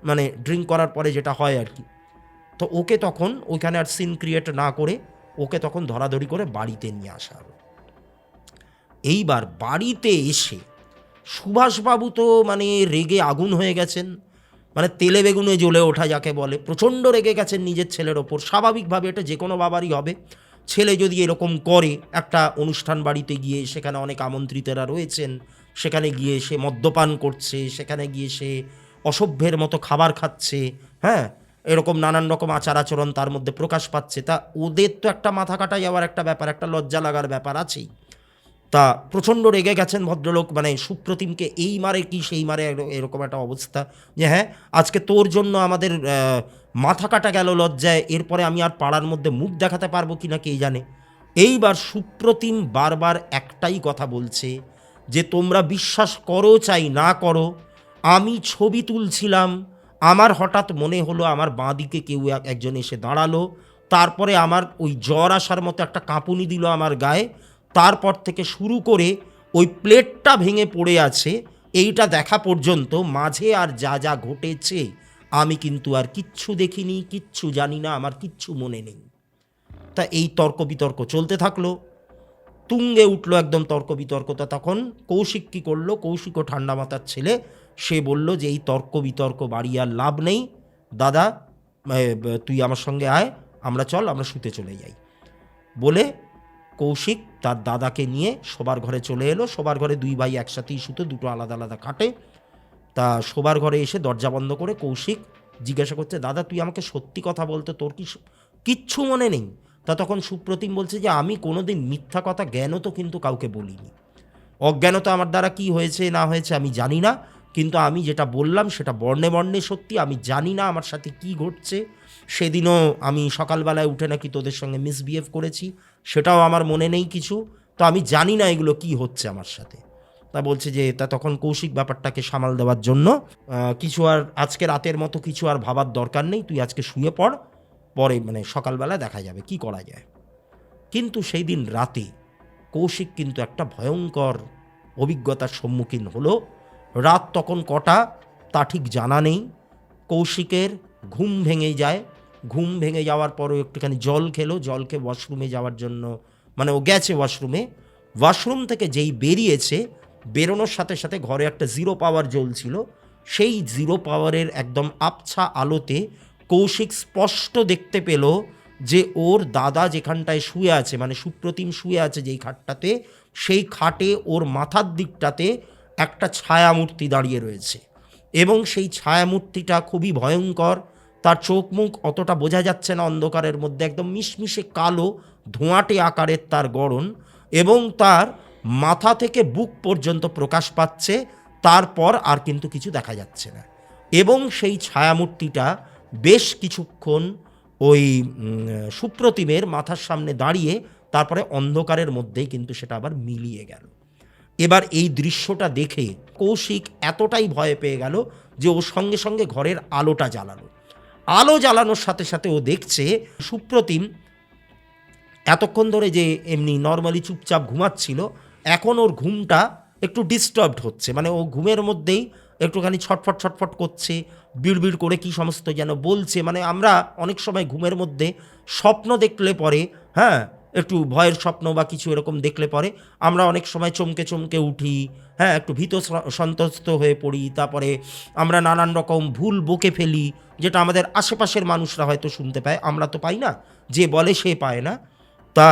মানে ড্রিঙ্ক করার পরে যেটা হয় আর কি। তো ওকে তখন ওইখানে আর সিন ক্রিয়েট না করে ওকে তখন ধরাধরি করে বাড়িতে নিয়ে আসা হলো। এইবার বাড়িতে এসে সুভাষবাবু তো মানে রেগে আগুন হয়ে গেছেন, মানে তেলে বেগুনে জ্বলে ওঠা যাকে বলে, প্রচণ্ড রেগে গেছেন নিজের ছেলের ওপর। স্বাভাবিকভাবে এটা যে কোনো বাবারই হবে, ছেলে যদি এরকম করে, একটা অনুষ্ঠান বাড়িতে গিয়ে, সেখানে অনেক আমন্ত্রিতেরা রয়েছেন, সেখানে গিয়ে সে মদ্যপান করছে, সেখানে গিয়ে সে অসভ্যের মতো খাবার খাচ্ছে, হ্যাঁ, এরকম নানান রকম আচার আচরণ তার মধ্যে প্রকাশ পাচ্ছে, তা ওদের তো একটা মাথা কাটা যাওয়ার একটা ব্যাপার, একটা লজ্জা লাগার ব্যাপার আছেই। তা প্রচণ্ড রেগে গেছেন ভদ্রলোক, মানে সুপ্রতিমকে এই মারে কি সেই মারে, এরকম একটা অবস্থা যে হ্যাঁ আজকে তোর জন্য আমাদের মাথা কাটা গেল লজ্জায়, এরপরে আমি আর পাড়ার মধ্যে মুখ দেখাতে পারবো কি না কে জানে। এইবার সুপ্রতিম বারবার একটাই কথা বলছে যে তোমরা বিশ্বাস করো চাই না করো, আমি ছবি তুলছিলাম, আমার হঠাৎ মনে হলো আমার বাঁ দিকে কেউ একজন এসে দাঁড়ালো, তারপরে আমার ওই জ্বর আসার মতো একটা কাঁপুনি দিল আমার গায়ে, তারপর থেকে শুরু করে ওই প্লেটটা ভেঙে পড়ে আছে এইটা দেখা পর্যন্ত মাঝে আর যা যা ঘটেছে আমি কিন্তু আর কিচ্ছু দেখিনি, কিচ্ছু জানি না, আমার কিচ্ছু মনে নেই। তা এই তর্ক বিতর্ক চলতে থাকলো, তুঙ্গে উঠলো একদম তর্ক বিতর্কতা। তখন কৌশিক কী করলো, কৌশিকও ঠান্ডা মাথার ছেলে, সে বলল যে এই তর্ক বিতর্ক বাড়ি আর লাভ নেই, দাদা তুই আমার সঙ্গে আয়, আমরা চল, আমরা শুতে চলে যাই। বলে কৌশিক তার দাদাকে নিয়ে শোবার ঘরে চলে এলো। শোবার ঘরে দুই ভাই একসাথেই শুতো, দুটো আলাদা আলাদা খাটে। তা শোবার ঘরে এসে দরজা বন্ধ করে কৌশিক জিজ্ঞাসা করছে, দাদা তুই আমাকে সত্যি কথা বলতো, তোর কি কিচ্ছু মনে নেই? তা তখন সুপ্রতিম বলছে যে আমি কোনোদিন মিথ্যা কথা জ্ঞানও তো কিন্তু কাউকে বলিনি, অজ্ঞানত আমার দ্বারা কি হয়েছে না হয়েছে আমি জানি না, কিন্তু আমি যেটা বললাম সেটা বর্ণে বর্ণে সত্যি। আমি জানি না আমার সাথে কি ঘটছে, সেদিনও আমি সকালবেলায় উঠে নাকি তোদের সঙ্গে মিসবিহেভ করেছি, সেটাও আমার মনে নেই কিছু, তো আমি জানি না এগুলো কি হচ্ছে আমার সাথে। তা বলছে যে তা তখন কৌশিক ব্যাপারটাকে সামাল দেওয়ার জন্য কিছু আর আজকে রাতের মতো কিছু আর ভাবার দরকার নেই, তুই আজকে শুয়ে পড়, পরে মানে সকালবেলা দেখা যাবে কি করা যায়। কিন্তু সেই দিন রাতে কৌশিক কিন্তু একটা ভয়ঙ্কর অভিজ্ঞতার সম্মুখীন হলো। রাত তখন কটা তা ঠিক জানা নেই, কৌশিকের ঘুম ভেঙে যায়। ঘুম ভেঙে যাওয়ার পরও একটুখানি জল খেলো, জল খেয়ে ওয়াশরুমে যাওয়ার জন্য, মানে ও গেছে ওয়াশরুমে, ওয়াশরুম থেকে যেই বেরিয়েছে, বেরোনোর সাথে সাথে ঘরে একটা জিরো পাওয়ার জ্বলছিল, সেই জিরো পাওয়ারের একদম আবছা আলোতে কৌশিক স্পষ্ট দেখতে পেল যে ওর দাদা যেখানটায় শুয়ে আছে, মানে সুপ্রতিম শুয়ে আছে যেই খাটটাতে, সেই খাটে ওর মাথার দিকটাতে একটা ছায়ামূর্তি দাঁড়িয়ে রয়েছে, এবং সেই ছায়ামূর্তিটা খুবই ভয়ঙ্কর। তার চোখ মুখ অতটা বোঝা যাচ্ছে না অন্ধকারের মধ্যে, একদম মিশমিশে কালো ধোঁয়াটে আকারের তার গড়ন, এবং তার মাথা থেকে বুক পর্যন্ত প্রকাশ পাচ্ছে, তারপর আর কিন্তু কিছু দেখা যাচ্ছে না। এবং সেই ছায়ামূর্তিটা বেশ কিছুক্ষণ ওই সুপ্রতিমের মাথার সামনে দাঁড়িয়ে তারপরে অন্ধকারের মধ্যেই কিন্তু সেটা আবার মিলিয়ে গেল। এবার এই দৃশ্যটা দেখে কৌশিক এতটাই ভয় পেয়ে গেল যে ও সঙ্গে সঙ্গে ঘরের আলোটা জ্বালালো। আলো জ্বালানোর সাথে সাথে ও দেখছে সুপ্রতিম এতক্ষণ ধরে যে এমনি নর্মালি চুপচাপ ঘুমাচ্ছিল, এখন ওর ঘুমটা একটু ডিস্টার্বড হচ্ছে, মানে ও ঘুমের মধ্যেই একটুখানি ছটফট ছটফট করছে, বিড়বিড় করে কি সমস্ত যেন বলছে। মানে আমরা অনেক সময় ঘুমের মধ্যে স্বপ্ন দেখলে পরে, হ্যাঁ, একটু ভয়ের স্বপ্ন বা কিছু এরকম দেখলে পরে আমরা অনেক সময় চমকে চমকে উঠি, হ্যাঁ, একটু ভীত সন্ত্রস্ত হয়ে পড়ি, তারপরে আমরা নানান রকম ভুল বকে ফেলি, যেটা আমাদের আশেপাশের মানুষরা হয়তো শুনতে পায়, আমরা তো পাই না, যে বলে সে পায় না। তা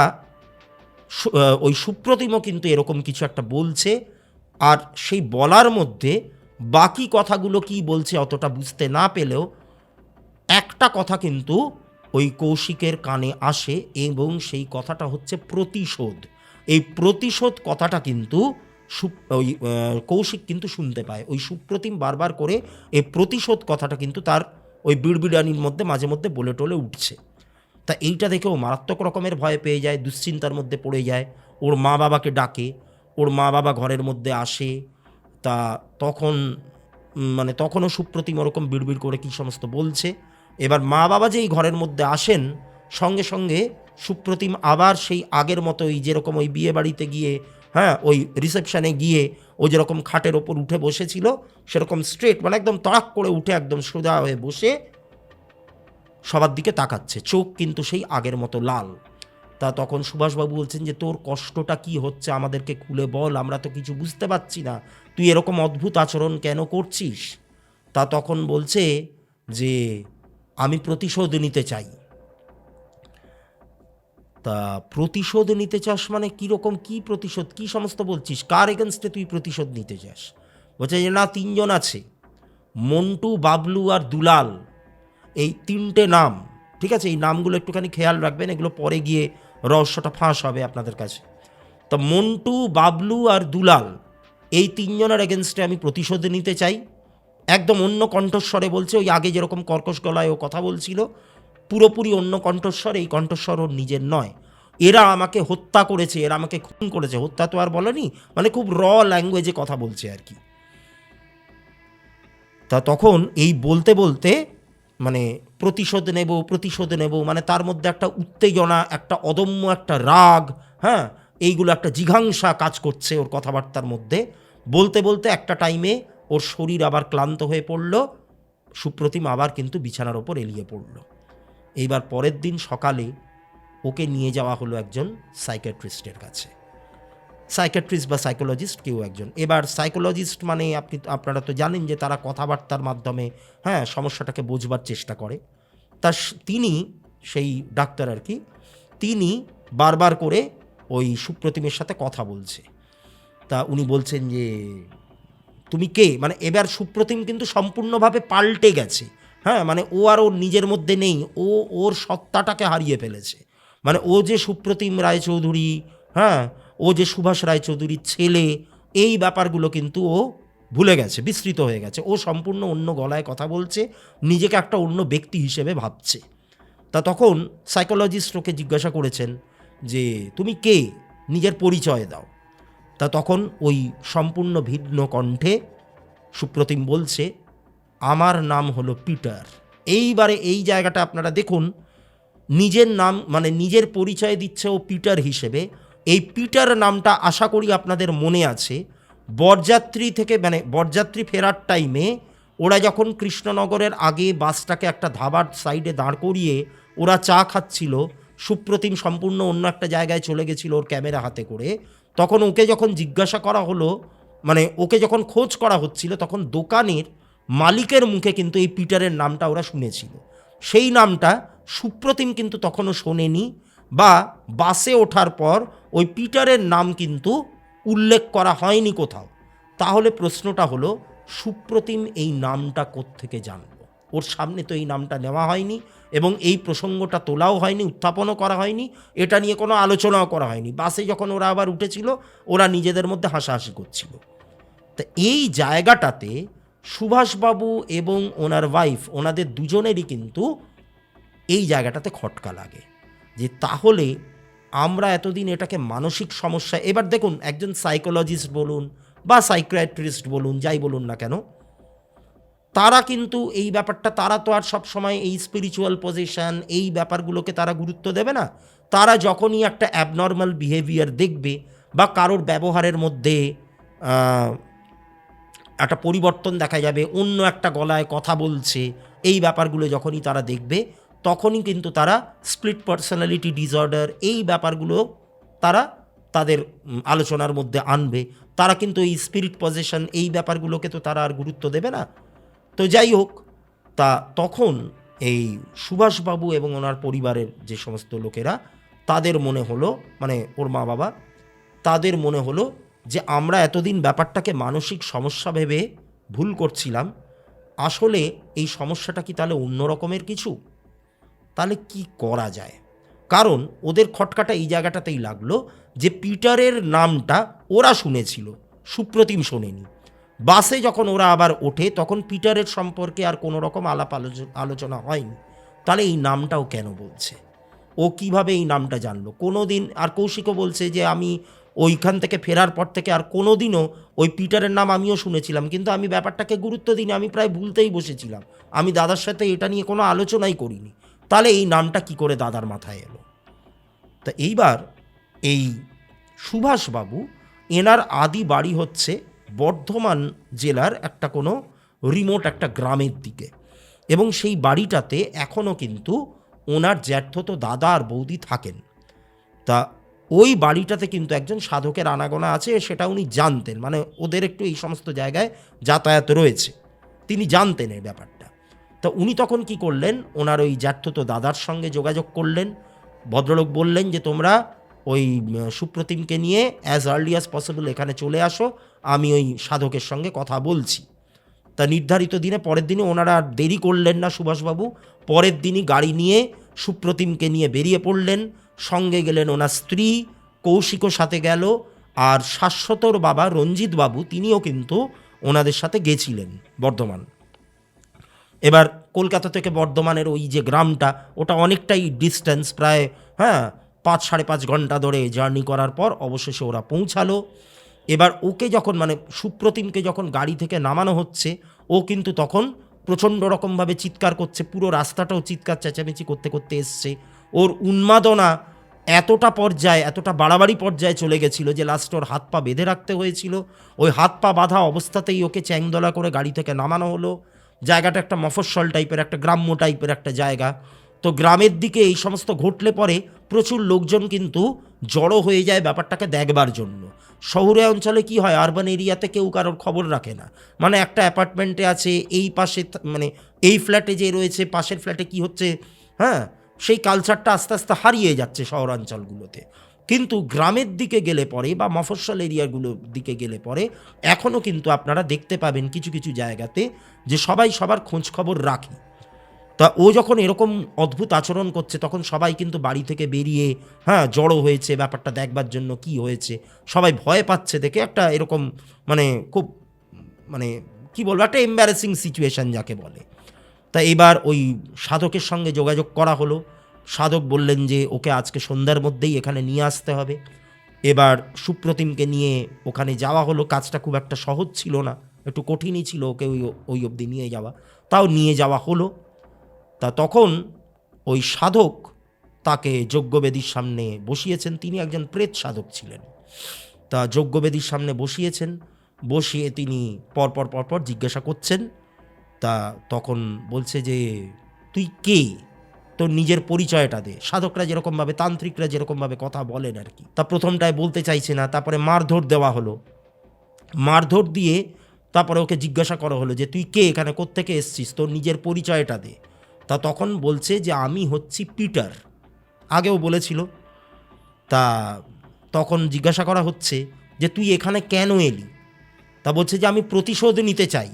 ওই সুপ্রতিমও কিন্তু এরকম কিছু একটা বলছে, আর সেই বলার মধ্যে বাকি কথাগুলো কি বলছে অতটা বুঝতে না পেলেও একটা কথা কিন্তু ওই কৌশিকের কানে আসে, এবং সেই কথাটা হচ্ছে প্রতিশোধ। এই প্রতিশোধ কথাটা কিন্তু ওই কৌশিক কিন্তু শুনতে পায়। ওই সুপ্রতিম বারবার করে এই প্রতিশোধ কথাটা কিন্তু তার ওই বিড়বিড়ানির মধ্যে মাঝে মধ্যে বলে টলে উঠছে। তা এইটা দেখে ও মারাত্মক রকমের ভয় পেয়ে যায়, দুশ্চিন্তার মধ্যে পড়ে যায়। ওর মা বাবাকে ডাকে, ওর মা বাবা ঘরের মধ্যে আসে। তা তখন মানে তখনও সুপ্রতিম ওরকম বিড়বিড় করে কী সমস্ত বলছে। এবার মা বাবা যেই ঘরের মধ্যে আসেন, সঙ্গে সঙ্গে সুপ্রতিম আবার সেই আগের মতোই, যেরকম ওই বিয়ে বাড়িতে গিয়ে, হ্যাঁ, ওই রিসেপশানে গিয়ে ও যেরকম খাটের ওপর উঠে বসেছিল, সেরকম স্ট্রেট মানে একদম তাড়াক করে উঠে একদম সোজা হয়ে বসে সবার দিকে তাকাচ্ছে, চোখ কিন্তু সেই আগের মতো লাল। তা তখন সুভাষবাবু বলছেন যে তোর কষ্টটা কি হচ্ছে আমাদেরকে খুলে বল, আমরা তো কিছু বুঝতে পারছি না, তুই এরকম অদ্ভুত আচরণ কেন করছিস। তা তখন বলছে যে আমি প্রতিশোধ নিতে চাই। তা প্রতিশোধ নিতে চাস মানে কীরকম, কী প্রতিশোধ, কী সমস্ত বলছিস, কার এগেনস্টে তুই প্রতিশোধ নিতে চাস। বলছে যে না, তিনজন আছে, মন্টু, বাবলু আর দুলাল, এই তিনটে নাম, ঠিক আছে, এই নামগুলো একটুখানি খেয়াল রাখবেন, এগুলো পরে গিয়ে রহস্যটা ফাঁস হবে আপনাদের কাছে। তো মন্টু, বাবলু আর দুলাল, এই তিনজনের এগেনস্টে আমি প্রতিশোধ নিতে চাই। একদম অন্য কণ্ঠস্বরে বলছে, ওই আগে যেরকম কর্কশ গলায় ও কথা বলছিল, পুরোপুরি অন্য কণ্ঠস্বর, এই কণ্ঠস্বর ওর নিজের নয়। এরা আমাকে হত্যা করেছে, এরা আমাকে খুন করেছে, হত্যা তো আর বলেনি, মানে খুব র ল্যাঙ্গুয়েজে কথা বলছে আর কি। তা তখন এই বলতে বলতে মানে প্রতিশোধ নেব প্রতিশোধ নেব, মানে তার মধ্যে একটা উত্তেজনা, একটা অদম্য একটা রাগ, হ্যাঁ, এইগুলো একটা জিঘাংসা কাজ করছে ওর কথাবার্তার মধ্যে। বলতে বলতে একটা টাইমে ওর শরীর আবার ক্লান্ত হয়ে পড়ল, সুপ্রতিম আবার কিন্তু বিছানার ওপর এলিয়ে পড়ল। এইবার পরের দিন সকালে ওকে নিয়ে যাওয়া হলো একজন সাইকিয়াট্রিস্টের কাছে, সাইকিয়াট্রিস্ট বা সাইকোলজিস্ট কেউ একজন। এবার সাইকোলজিস্ট মানে আপনারা তো জানেন যে তারা কথাবার্তার মাধ্যমে, হ্যাঁ, সমস্যাটাকে বোঝবার চেষ্টা করে। তা তিনি, সেই ডাক্তার আর কি, তিনি বারবার করে ওই সুপ্রতিমের সাথে কথা বলছে। তা উনি বলছেন যে তুমি কে, মানে এবার সুপ্রতিম কিন্তু সম্পূর্ণভাবে পাল্টে গেছে, হ্যাঁ, মানে ও আর ওর নিজের মধ্যে নেই, ও ওর সত্তাটাকে হারিয়ে ফেলেছে। মানে ও যে সুপ্রতিম রায়চৌধুরী, হ্যাঁ, ও যে সুভাষ রায়চৌধুরীর ছেলে, এই ব্যাপারগুলো কিন্তু ও ভুলে গেছে, বিস্মৃত হয়ে গেছে। ও সম্পূর্ণ অন্য গলায় কথা বলছে, নিজেকে একটা অন্য ব্যক্তি হিসেবে ভাবছে। তা তখন সাইকোলজিস্ট ওকে জিজ্ঞাসা করেছেন যে তুমি কে, নিজের পরিচয় দাও। তা তখন ওই সম্পূর্ণ ভিন্ন কণ্ঠে সুপ্রতিম বলছে আমার নাম হলো পিটার। এইবারে এই জায়গাটা আপনারা দেখুন, নিজের নাম মানে নিজের পরিচয় দিচ্ছে ও পিটার হিসেবে। এই পিটার নামটা আশা করি আপনাদের মনে আছে, বরযাত্রী থেকে মানে বরযাত্রী ফেরার টাইমে ওরা যখন কৃষ্ণনগরের আগে বাসটাকে একটা ধাবার সাইডে দাঁড় করিয়ে ওরা চা খাচ্ছিল, সুপ্রতিম সম্পূর্ণ অন্য একটা জায়গায় চলে গেছিল ওর ক্যামেরা হাতে করে, তখন ওকে যখন জিজ্ঞাসা করা হলো, মানে ওকে যখন খোঁজ করা হচ্ছিল, তখন দোকানের মালিকের মুখে কিন্তু এই পিটারের নামটা ওরা শুনেছিল। সেই নামটা সুপ্রতিম কিন্তু তখনও শোনেনি, বা বাসে ওঠার পর ওই পিটারের নাম কিন্তু উল্লেখ করা হয়নি কোথাও। তাহলে প্রশ্নটা হলো সুপ্রতিম এই নামটা কোত্থেকে জানলো? ওর সামনে তো এই নামটা নেওয়া হয়নি, এবং এই প্রসঙ্গটা তোলাও হয়নি, উত্থাপনও করা হয়নি, এটা নিয়ে কোনো আলোচনাও করা হয়নি। বাসে যখন ওরা আবার উঠেছিল, ওরা নিজেদের মধ্যে হাসাহাসি করছিল। তা এই জায়গাটাতে সুভাষবাবু এবং ওনার ওয়াইফ, ওনাদের দুজনেরই কিন্তু এই জায়গাটাতে খটকা লাগে যে তাহলে আমরা এতদিন এটাকে মানসিক সমস্যা, এবার দেখুন একজন সাইকোলজিস্ট বলুন বা সাইকিয়াট্রিস্ট বলুন, যাই বলুন না কেন, তারা কিন্তু এই ব্যাপারটা, তারা তো আর সবসময় এই স্পিরিচুয়াল পজিশন এই ব্যাপারগুলোকে তারা গুরুত্ব দেবে না। তারা যখনই একটা অ্যাবনর্মাল বিহেভিয়ার দেখবে বা কারোর ব্যবহারের মধ্যে একটা পরিবর্তন দেখা যাবে, অন্য একটা গলায় কথা বলছে, এই ব্যাপারগুলো যখনই তারা দেখবে, তখনই কিন্তু তারা স্প্লিট পার্সোনালিটি ডিসঅর্ডার এই ব্যাপারগুলো তারা তাদের আলোচনার মধ্যে আনবে। তারা কিন্তু এই স্পিরিট পজেশন এই ব্যাপারগুলোকে তো তারা আর গুরুত্ব দেবে না। তো যাই হোক, তা তখন এই সুভাষবাবু এবং ওনার পরিবারের যে সমস্ত লোকেরা, তাদের মনে হলো, মানে ওর মা বাবা, তাদের মনে হলো যে আমরা এতদিন ব্যাপারটাকে মানসিক সমস্যা ভেবে ভুল করছিলাম, আসলে এই সমস্যাটা কি তাহলে অন্য রকমের কিছু, তাহলে কি করা যায়। কারণ ওদের খটকাটা এই জায়গাটাতেই লাগলো যে পিটারের নামটা ওরা শুনেছিল, সুপ্রতিম শোনেনি। বাসে যখন ওরা আবার ওঠে তখন পিটারের সম্পর্কে আর কোনো রকম আলাপ আলোচনা হয়নি, তাহলে এই নামটাও কেন বলছে। ও কিভাবে এই নামটা জানলো কোনো দিন। আর কৌশিকও বলছে যে আমি ওইখান থেকে ফেরার পর থেকে আর কোনো দিনও ওই পিটারের নাম আমিও শুনেছিলাম, কিন্তু আমি ব্যাপারটাকে গুরুত্ব দিইনি, আমি প্রায় ভুলতেই বসেছিলাম, আমি দাদার সাথে এটা নিয়ে কোনো আলোচনাই করিনি। তাহলে এই নামটা কি করে দাদার মাথায় এলো? তা এইবার এই সুভাষবাবু, এনার আদি বাড়ি হচ্ছে বর্ধমান জেলার একটা কোনো রিমোট একটা গ্রামের দিকে, এবং সেই বাড়িটাতে এখনও কিন্তু ওনার জ্যাঠতো দাদা আর বৌদি থাকেন। তা ওই বাড়িটাতে কিন্তু একজন সাধকের আনাগোনা আছে, সেটা উনি জানতেন, মানে ওদের একটু এই সমস্ত জায়গায় যাতায়াত রয়েছে, তিনি জানতেন এই ব্যাপারটা। তা উনি তখন কি করলেন, ওনার ওই জ্যাঠতো দাদার সঙ্গে যোগাযোগ করলেন। ভদ্রলোক বললেন যে তোমরা ওই সুপ্রতিমকে নিয়ে অ্যাজ আর্লি অ্যাজ পসিবল এখানে চলে আসো, আমি ওই সাধকের সঙ্গে কথা বলছি। তা নির্ধারিত দিনে পরের দিনে ওনারা আর দেরি করলেন না সুভাষবাবু, পরের দিনই গাড়ি নিয়ে সুপ্রতিমকে নিয়ে বেরিয়ে পড়লেন। সঙ্গে গেলেন ওনার স্ত্রী, কৌশিকও সাথে গেল, আর শাশ্বতর বাবা রঞ্জিত বাবু তিনিও কিন্তু ওনাদের সাথে গেছিলেন বর্ধমান। এবার কলকাতা থেকে বর্ধমানের ওই যে গ্রামটা, ওটা অনেকটাই ডিস্টেন্স, প্রায় 5-5.5 ঘন্টা ধরে জার্নি করার পর অবশেষে ওরা পৌঁছালো। এবার ওকে যখন, মানে সুপ্রতিমকে যখন গাড়ি থেকে নামানো হচ্ছে, ও কিন্তু তখন প্রচণ্ড রকমভাবে চিৎকার করছে, পুরো রাস্তাটাও চিৎকার চেঁচামেচি করতে করতে এসছে। ওর উন্মাদনা এতটা পর্যায়ে, এতটা বাড়াবাড়ি পর্যায়ে চলে গেছিলো যে লাস্ট ওর হাত পা বেঁধে রাখতে হয়েছিল। ওই হাত পা বাঁধা অবস্থাতেই ওকে চ্যাংদোলা করে গাড়ি থেকে নামানো হলো। জায়গাটা একটা মফস্বল টাইপের, একটা গ্রাম্য টাইপের একটা জায়গা। তো গ্রামের দিকে এই সমস্ত ঘটলে পরে প্রচুর লোকজন কিন্তু জড়ো হয়ে যায় ব্যাপারটাকে দেখবার জন্য। শহুরে অঞ্চলে কি হয়, আরবান এরিয়াতে কেউ কারোর খবর রাখে না, মানে একটা অ্যাপার্টমেন্টে আছে, এই পাশে মানে এই ফ্ল্যাটে যে রয়েছে, পাশের ফ্ল্যাটে কি হচ্ছে, সেই কালচারটা আস্তে আস্তে হারিয়ে যাচ্ছে শহরাঞ্চলগুলোতে। কিন্তু গ্রামের দিকে গেলে পরে বা মফস্বল এরিয়াগুলোর দিকে গেলে পরে এখনও কিন্তু আপনারা দেখতে পাবেন কিছু কিছু জায়গাতে যে সবাই সবার খোঁজ খবর রাখে। তা ও যখন এরকম অদ্ভুত আচরণ করছে, তখন সবাই কিন্তু বাড়ি থেকে বেরিয়ে জড়ো হয়েছে ব্যাপারটা দেখবার জন্য, কি হয়েছে। সবাই ভয় পাচ্ছে দেখে, একটা এরকম মানে খুব মানে কি বলবো, একটা এম্বারেসিং সিচুয়েশান যাকে বলে। তা এবার ওই সাধকের সঙ্গে যোগাযোগ করা হলো। সাধক বললেন যে ওকে আজকে সন্ধ্যার মধ্যেই এখানে নিয়ে আসতে হবে। এবার সুপ্রতিমকে নিয়ে ওখানে যাওয়া হলো। কাজটা খুব একটা সহজ ছিল না, একটু কঠিনই ছিল ওকে ওই অবধি নিয়ে যাওয়া, তাও নিয়ে যাওয়া হলো। তা তখন ওই সাধক তাকে যজ্ঞবেদীর সামনে বসিয়েছেন, তিনি একজন প্রেত সাধক ছিলেন। তা যজ্ঞবেদীর সামনে বসিয়েছেন, বসিয়ে তিনি পরপর জিজ্ঞাসা করছেন। তা তখন বলছে যে তুই কে, তোর নিজের পরিচয়টা দে। সাধকরা যেরকমভাবে, তান্ত্রিকরা যেরকমভাবে কথা বলেন আর কি। তা প্রথমটায় বলতে চাইছে না, তারপরে মারধর দেওয়া হলো। মারধর দিয়ে তারপরে ওকে জিজ্ঞাসা করা হলো যে তুই কে, এখানে কোত্থেকে এসছিস, তোর নিজের পরিচয়টা দে। তা তখন বলছে যে আমি হচ্ছি পিটার, আগেও বলেছিল। তা তখন জিজ্ঞাসা করা হচ্ছে যে তুই এখানে কেন এলি? তা বলছে যে আমি প্রতিশোধ নিতে চাই।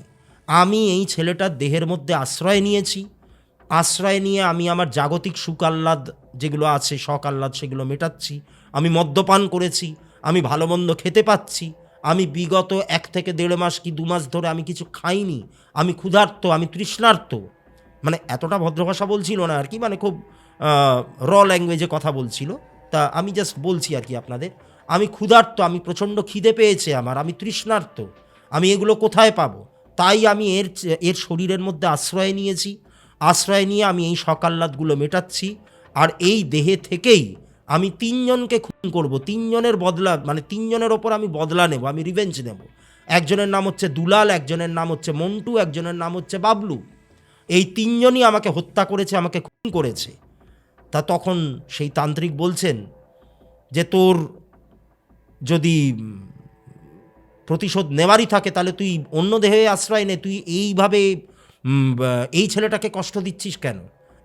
আমি এই ছেলেটার দেহের মধ্যে আশ্রয় নিয়েছি, আশ্রয় নিয়ে আমি আমার জাগতিক সুখ আহ্লাদ যেগুলো আছে, শখ আহ্লাদ, সেগুলো মেটাচ্ছি। আমি মদ্যপান করেছি, আমি ভালো মন্দ খেতে পাচ্ছি, আমি বিগত 1 থেকে 1.5 মাস কি 2 মাস ধরে আমি কিছু খাইনি, আমি ক্ষুধার্ত, আমি তৃষ্ণার্ত। মানে এতটা ভদ্র ভাষা বলছিল না আর কি, মানে খুব র ল্যাঙ্গুয়েজে কথা বলছিল। তা আমি জাস্ট বলছি আর কি আপনাদের, আমি ক্ষুধার্ত, আমি প্রচণ্ড খিদে পেয়েছে আমার, আমি তৃষ্ণার্ত, আমি এগুলো কোথায় পাবো? তাই আমি এর শরীরের মধ্যে আশ্রয় নিয়েছি, আশ্রয় নিয়ে আমি এই সকাল্লাদগুলো মেটাচ্ছি। আর এই দেহে থেকেই আমি 3 জনকে খুন করব, 3 জনের বদলা, মানে 3 জনের ওপর আমি বদলা নেব, আমি রিভেঞ্জ নেব। একজনের নাম হচ্ছে দুলাল, একজনের নাম হচ্ছে মন্টু, একজনের নাম হচ্ছে বাবলু। এই 3 জনই আমাকে হত্যা করেছে, আমাকে খুন করেছে। তা তখন সেই তান্ত্রিক বলছেন যে তোর যদি প্রতিশোধ নেওয়ারই থাকে তাহলে তুই অন্য দেহে আশ্রয় নে, তুই এইভাবে এই ছেলেটাকে কষ্ট দিচ্ছিস কেন?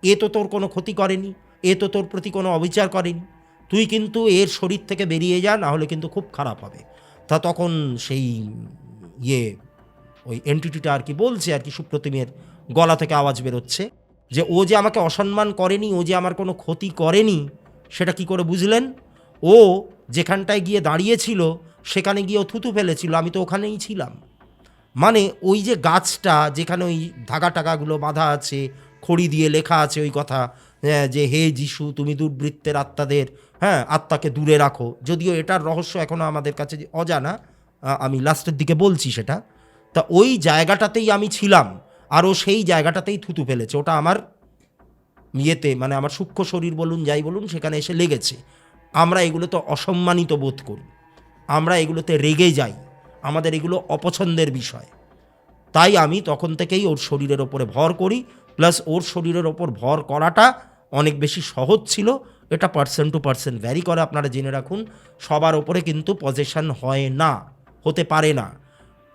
এ তো তোর কোনো ক্ষতি করেনি, এ তো তোর প্রতি কোনো অবিচার করেনি, তুই কিন্তু এর শরীর থেকে বেরিয়ে যা, না হলে কিন্তু খুব খারাপ হবে। তা তখন সেই ওই এন্টিটিটা আর কি বলছে আর কি, সুপ্রতিমের গলা থেকে আওয়াজ বেরোচ্ছে যে ও যে আমাকে অসম্মান করেনি, ও যে আমার কোনো ক্ষতি করেনি, সেটা কি করে বুঝলেন? ও যেখানটায় গিয়ে দাঁড়িয়েছিল সেখানে গিয়ে ও থুতু ফেলেছিল, আমি তো ওখানেই ছিলাম। মানে ওই যে গাছটা যেখানে ওই ধাগা টাগাগুলো বাঁধা আছে, খড়ি দিয়ে লেখা আছে ওই কথা, যে হে যিশু তুমি দুর্বৃত্তের আত্মাদের আত্মাকে দূরে রাখো, যদিও এটার রহস্য এখনও আমাদের কাছে অজানা, আমি লাস্টের দিকে বলছি সেটা। তা ওই জায়গাটাতেই আমি ছিলাম, আর ও সেই জায়গাটাতেই থুতু ফেলেছে, ওটা আমার ইয়েতে মানে আমার সূক্ষ্ম শরীর বলুন যাই বলুন সেখানে এসে লেগেছে। আমরা এগুলোতে অসম্মানিত বোধ করি, আমরা এগুলোতে রেগে যাই, আমাদের এগুলো অপছন্দের বিষয়। তাই আমি তখন থেকেই ওর শরীরের ওপরে ভর করি, প্লাস ওর শরীরের ওপর ভর করাটা অনেক বেশি সহজ ছিল। এটা পার্সন টু পার্সন ভ্যারি করে, আপনারা জেনে রাখুন। সবার ওপরে কিন্তু পজেশন হয় না, হতে পারে না।